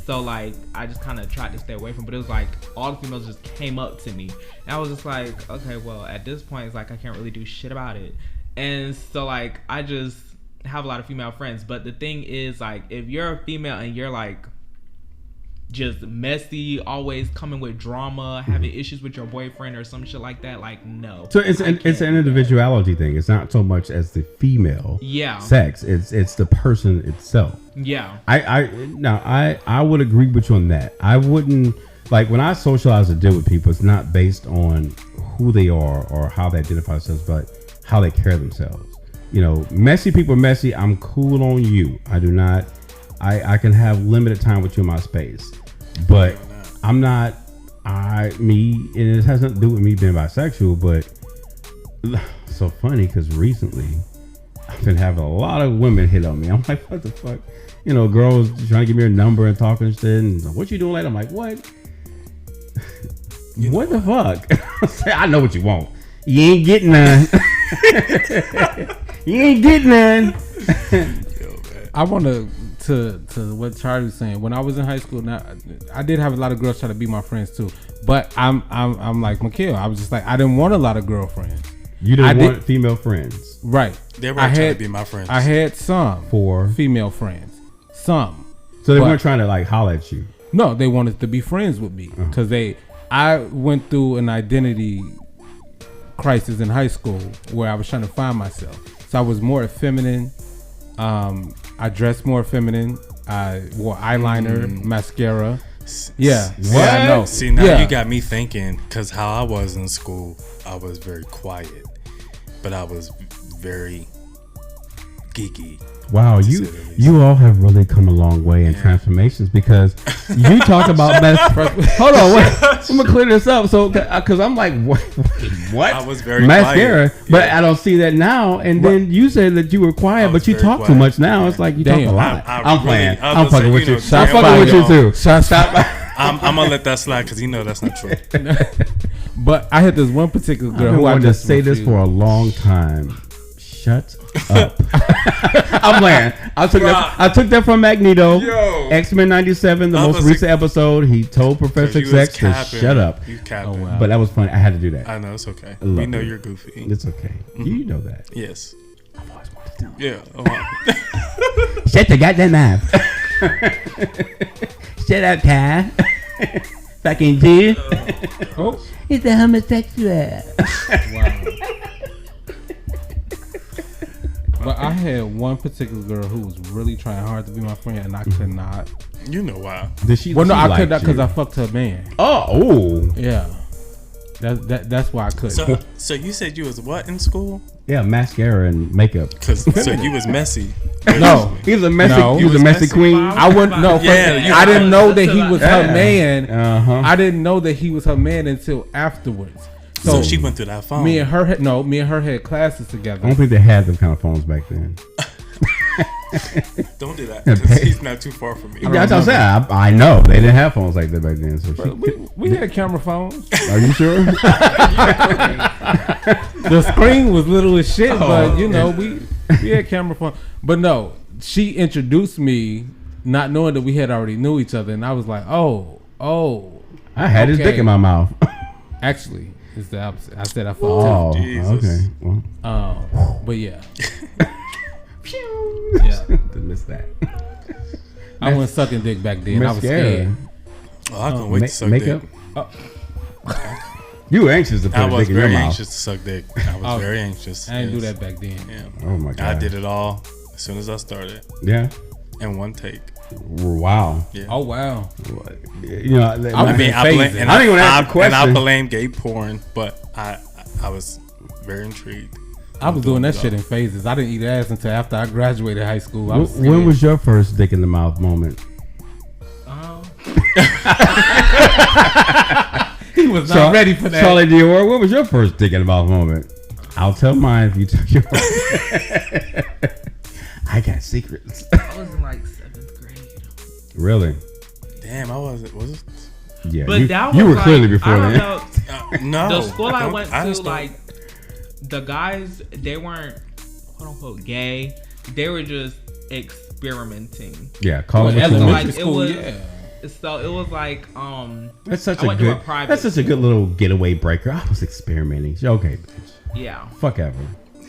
So like I just kind of tried to stay away from, but it was like all the females just came up to me and I was just like, okay, well at this point it's like I can't really do shit about it. And so like I just have a lot of female friends. But the thing is, like, if you're a female and you're like just messy, always coming with drama, having issues with your boyfriend or some shit like that, like, no. So it's an individuality thing. It's not so much as the female sex. It's the person itself. Yeah. I would agree with you on that. I wouldn't, like, when I socialize or deal with people, it's not based on who they are or how they identify themselves, but how they carry themselves. You know, messy people are messy. I'm cool on you. I do not. I can have limited time with you in my space, but I'm not. And it has nothing to do with me being bisexual. But so funny because recently I've been having a lot of women hit on me. I'm like, what the fuck? You know, girls trying to give me a number and talking and shit. And what you doing later? I'm like, what? What the fuck? I know what you want. You ain't getting none. You ain't getting none. I want to what Charlie was saying. When I was in high school, now I did have a lot of girls try to be my friends too. But I'm like Mikeal. I was just like, I didn't want a lot of girlfriends. You didn't want female friends, right? They were trying to be my friends. I had some for female friends, some. So they weren't trying to like holler at you. No, they wanted to be friends with me because I went through an identity crisis in high school where I was trying to find myself. So I was more feminine. I dressed more feminine. I wore eyeliner, mascara. Yeah. What? Yeah, I know. See, now Yeah. you got me thinking, because how I was in school, I was very quiet, but I was very geeky. Wow, you all have really come a long way in transformations, because you talk about hold on, wait. I'm gonna clear this up. So, because I'm like, what? I was very mascara, quiet. but I don't see that now. And then you said that you were quiet, but you talk too much now. It's like you talk a lot. I'm playing. I'm fucking with you. I'm fucking with you too. Stop. I'm gonna let that slide because that's not true. But I had this one particular girl I've who I wanted to just say this for a long time. Shut up. I'm playing. I took that from Magneto. X-Men 97, the most recent episode. He told Professor X to shut up. Oh, wow. But that was funny. I had to do that. I know, it's okay. We know you're goofy. It's okay. You know that. Yes. I've always wanted to tell you. Yeah. Shut the goddamn mouth. Shut up, Ty. Fucking dude. It's a homosexual. Wow. But I had one particular girl who was really trying hard to be my friend, and I could not. You know why? Well, no, I could not because I fucked her man. Oh. Yeah. That's why I couldn't. So you said you was what in school? Yeah, mascara and makeup. So you was messy. No, he was a messy. No, he was a messy queen. I wouldn't know. Yeah, I didn't know that he was her man. Uh-huh. I didn't know that he was her man until afterwards. So she went through that phone. Me and her had classes together. I don't think they had them kind of phones back then. Don't do that because he's not too far from me. That's what I'm saying. I know they didn't have phones like that back then. So we had camera phones. Are you sure? The screen was little as shit, but we had camera phones. But no, she introduced me, not knowing that we had already knew each other, and I was like, oh. I had his dick in my mouth. Actually, it's the opposite. I said I fucked him. Jesus. Okay. Well. But yeah. Didn't miss that. I wasn't sucking dick back then. Mascara. I was scared. Oh, I couldn't wait to suck makeup? dick. You were anxious to put I a was dick in your very mouth. anxious to suck dick. I was very anxious. I didn't do that back then. Yeah. Oh my god. I did it all as soon as I started. Yeah. In one take. Wow. Yeah. Oh wow. You know, I don't even ask the question. And I blame gay porn, but I was very intrigued. I was doing that shit in phases. I didn't eat ass until after I graduated high school. When was your first dick in the mouth moment? He was not ready for that. Charlie Dior, what was your first dick in the mouth moment? I'll tell mine if you tell yours. I got secrets. I was in like 7th grade. Really? Damn, I wasn't. Was it? Yeah, but you were clearly before then. No, the school I went to, like the guys, they weren't quote unquote gay. They were just experimenting. Yeah, call it elementary school. So it was like that's such a good little getaway breaker. I was experimenting. Okay, bitch. Yeah. Fuck ever.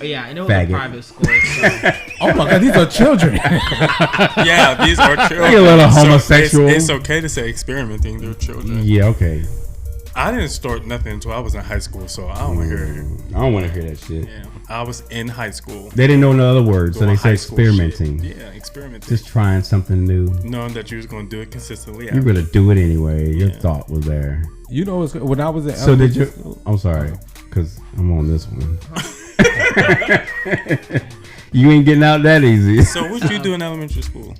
Yeah, and it was a private school. So. Oh my god, these are children. Yeah, these are children. You're a little homosexual. So it's okay to say experimenting. They're children. Yeah, okay. I didn't start nothing until I was in high school, so I don't want to hear it. I don't want to hear that shit. Yeah, I was in high school. They didn't know no other words, so they said experimenting. Yeah, experimenting. Just trying something new. Knowing that you was going to do it consistently. You're going to do it anyway. Your thought was there. You know, when I was at so did you? I'm sorry, because I'm on this one. You ain't getting out that easy. So what you do in elementary school?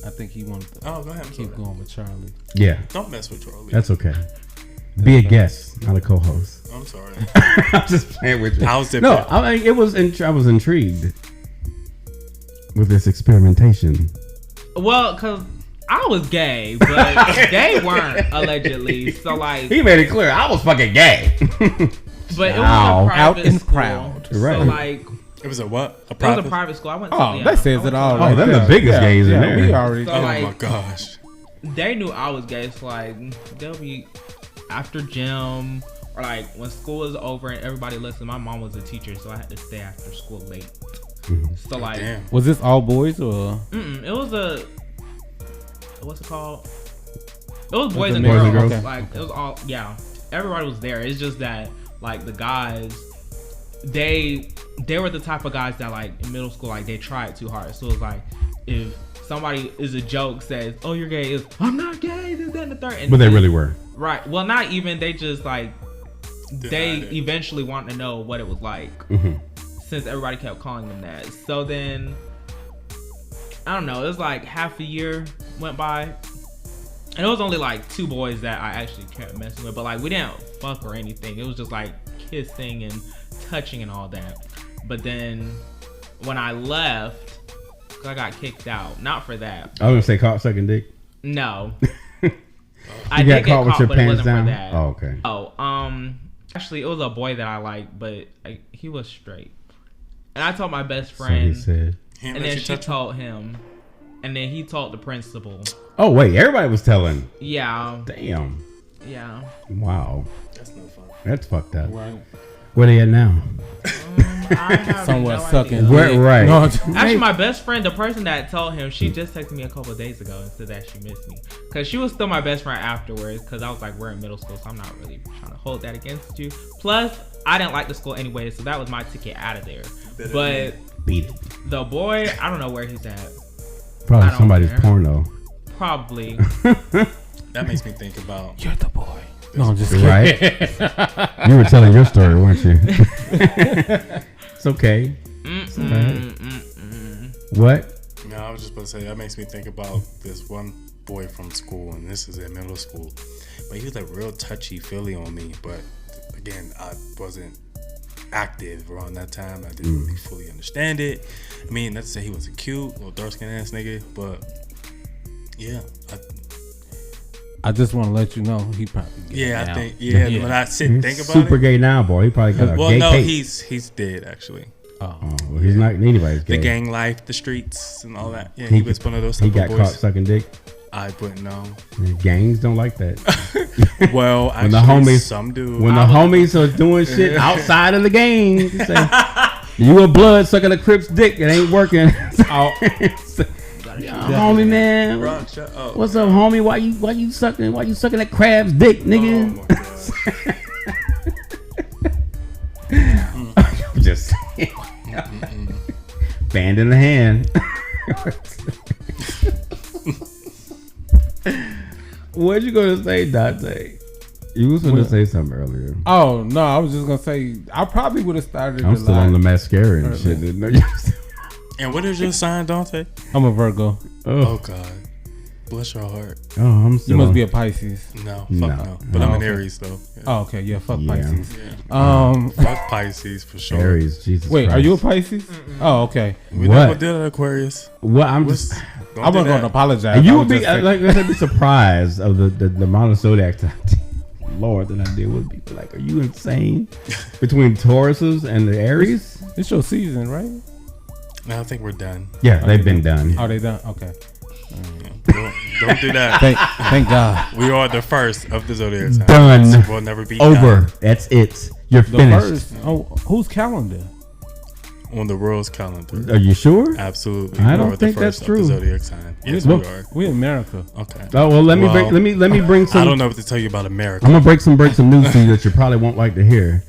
I think he wanted to go ahead. keep going with Charlie. Yeah. Don't mess with Charlie. That's okay. Be a guest, not a co-host. I'm sorry. I'm just playing with you. How's it? No, I mean, I was intrigued with this experimentation. Well, because I was gay, but they weren't allegedly. So like, he made it clear I was fucking gay. But it was a private out and school. proud. Right. So like, it was a what? It was a private school. I went to. That says it all. Oh, they're the biggest gays in there. We already. So, oh like, my gosh. They knew I was gay. So like, they'll be after gym or like when school was over and everybody listened. My mom was a teacher, so I had to stay after school late. Mm-hmm. So like, was this all boys or? It was a. What's it called? It was boys and girls. girls. Okay. Like it was all. Yeah, everybody was there. It's just that like the guys, they were the type of guys that like in middle school, like they tried too hard. So it was like if somebody is a joke says, "Oh, you're gay," is I'm not gay. This, that, and the third. And but they really were. Right. Well, not even. They just like they eventually want to know what it was like, since everybody kept calling them that. So then I don't know. It was like half a year went by, and it was only like 2 boys that I actually kept messing with. But like we didn't fuck or anything. It was just like kissing and touching and all that. But then when I left, cause I got kicked out. Not for that. I was gonna say caught sucking dick. No. I did get caught with your pants down. Oh, okay. Actually, it was a boy that I liked, but he was straight. And I told my best friend, so he said, and then she told him, and then he told the principal. Oh wait, everybody was telling. Yeah. Damn. Yeah. Wow. That's no fun. That's fucked up. Right. Where they at now? I have Somewhere no sucking. Where, right. No, actually, my best friend, the person that told him, she just texted me a couple of days ago and said that she missed me. Because she was still my best friend afterwards. Because I was like, we're in middle school, so I'm not really trying to hold that against you. Plus, I didn't like the school anyway, so that was my ticket out of there. But beat it. The boy, I don't know where he's at. Probably somebody's porno. Probably. That makes me think about. You're the boy. No, I'm just kidding. Right? You were telling your story, weren't you? It's okay. It's all right. What? No, I was just about to say that makes me think about this one boy from school, and this is in middle school. But he was like real touchy-feely on me. But again, I wasn't active around that time. I didn't really fully understand it. I mean, not to say he was a cute little dark-skinned ass nigga, but yeah. I just want to let you know he probably gay I now. think when I sit and think about super it. gay now, boy. He probably got a gay cake. He's dead actually. Oh, well, he's not anybody's gay. The gang life, the streets, and all that. Yeah, he was one of those. He type got of caught boys. sucking dick. I wouldn't know. Gangs don't like that. Well, when the actually, homies, some do. When the homies are doing shit outside of the gang, you say, you a blood sucking a Crip's dick, it ain't working. Homie, man. Rock, shut up. What's up, homie? Why you sucking that crab's dick, nigga? Oh my God. Just band in the hand. What you gonna say, Dante? You was gonna say something earlier. Oh no, I was just gonna say I probably would have started. I'm still on the mascara and shit. And what is your sign, Dante? I'm a Virgo. Oh God, bless your heart. Oh, I'm still. You must be a Pisces. No, fuck no. But I'm an Aries though. Yeah. Oh, okay, yeah, fuck Pisces. Yeah. Fuck Pisces for sure. Aries, Jesus. Wait, Christ. Are you a Pisces? Oh, okay. We never did an Aquarius. What? I'm just. I wasn't going to apologize. And you would be like, I'd be surprised of the amount of zodiacs that I did. Lord, that I did would be like, are you insane? Between Tauruses and the Aries, it's your season, right? No, I think we're done. Yeah, they've been done. Are they done? Okay. Don't do that. Thank God. We are the first of the zodiac signs. Done. We'll never be over. done. That's it. You're The finished. first. Oh, whose calendar? On the world's calendar. Are you sure? Absolutely. I We don't are think the that's first true. of the zodiac sign. Yes, Well, we are. We in America. Okay. Oh well, let me bring some. I don't know what to tell you about America. I'm gonna break some news to you that you probably won't like to hear.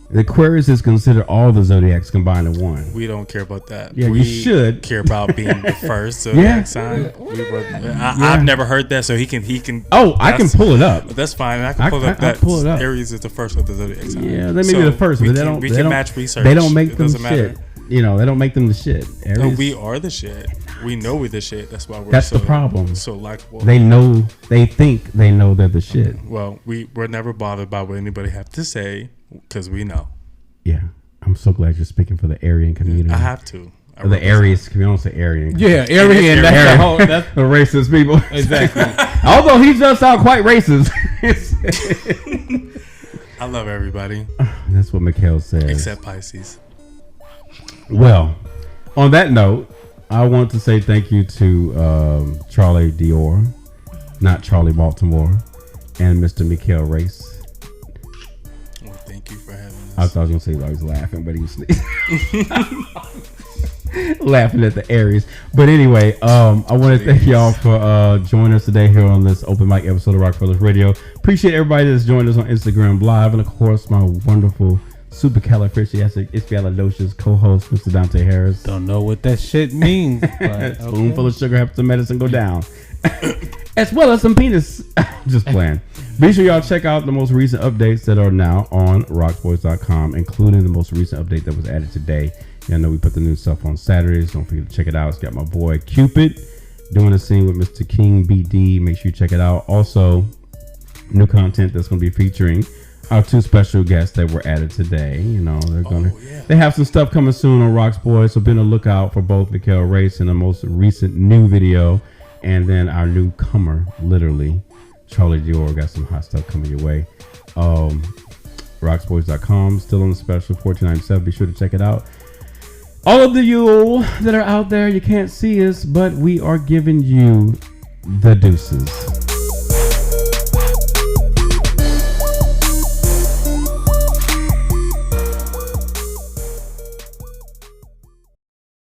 The Aquarius is considered all the zodiacs combined in one. We don't care about that. Yeah, we you should care about being the first zodiac sign. I've never heard that, so he can. Oh, I can pull it up. That's fine. I can pull it up. Aries is the first of the zodiac sign. Yeah, they may be the first, but they don't. We can match research. They don't make them doesn't shit. matter. You know, they don't make them the shit. Aries, No, we are the shit. We know we're the shit. That's why we're. That's the problem. So likable. They know. They think they know they're the shit. Well, we're never bothered by what anybody have to say because we know. Yeah, I'm so glad you're speaking for the Aryan community. I have to. Or the Aries community. I don't say Aryan. Yeah, Aryan. That's the racist people. Exactly. Although he does sound quite racist. I love everybody. That's what Mikeal says. Except Pisces. Well, on that note, I want to say thank you to Charlie Dior, not Charlie Baltimore, and Mr. Mikeal Race. Well, thank you for having us. I thought I was going to say I was laughing, but he was sneezing. Laughing at the Aries. But anyway, I want to thank y'all for joining us today here on this open mic episode of Rockafellaz Radio. Appreciate everybody that's joined us on Instagram Live, and of course my wonderful supercalifragilisticexpialidocious co-host Mr. Dante Harris. Don't know what that shit means. But Spoonful of sugar helps the medicine go down. As well as some penis. Just playing. Be sure y'all check out the most recent updates that are now on rocksboys.com, including the most recent update that was added today. Y'all know we put the new stuff on Saturdays. Don't forget to check it out. It's got my boy Cupid doing a scene with Mr. King BD. Make sure you check it out. Also, new content that's going to be featuring our two special guests that were added today. You know, they have some stuff coming soon on Rocksboys, so be on the lookout for both Mikeal Race and the most recent new video, and then our newcomer, literally, Charlie Dior. Got some hot stuff coming your way. Rocksboys.com, still on the special, $14.97. Be sure to check it out. All of you that are out there, you can't see us, but we are giving you the deuces.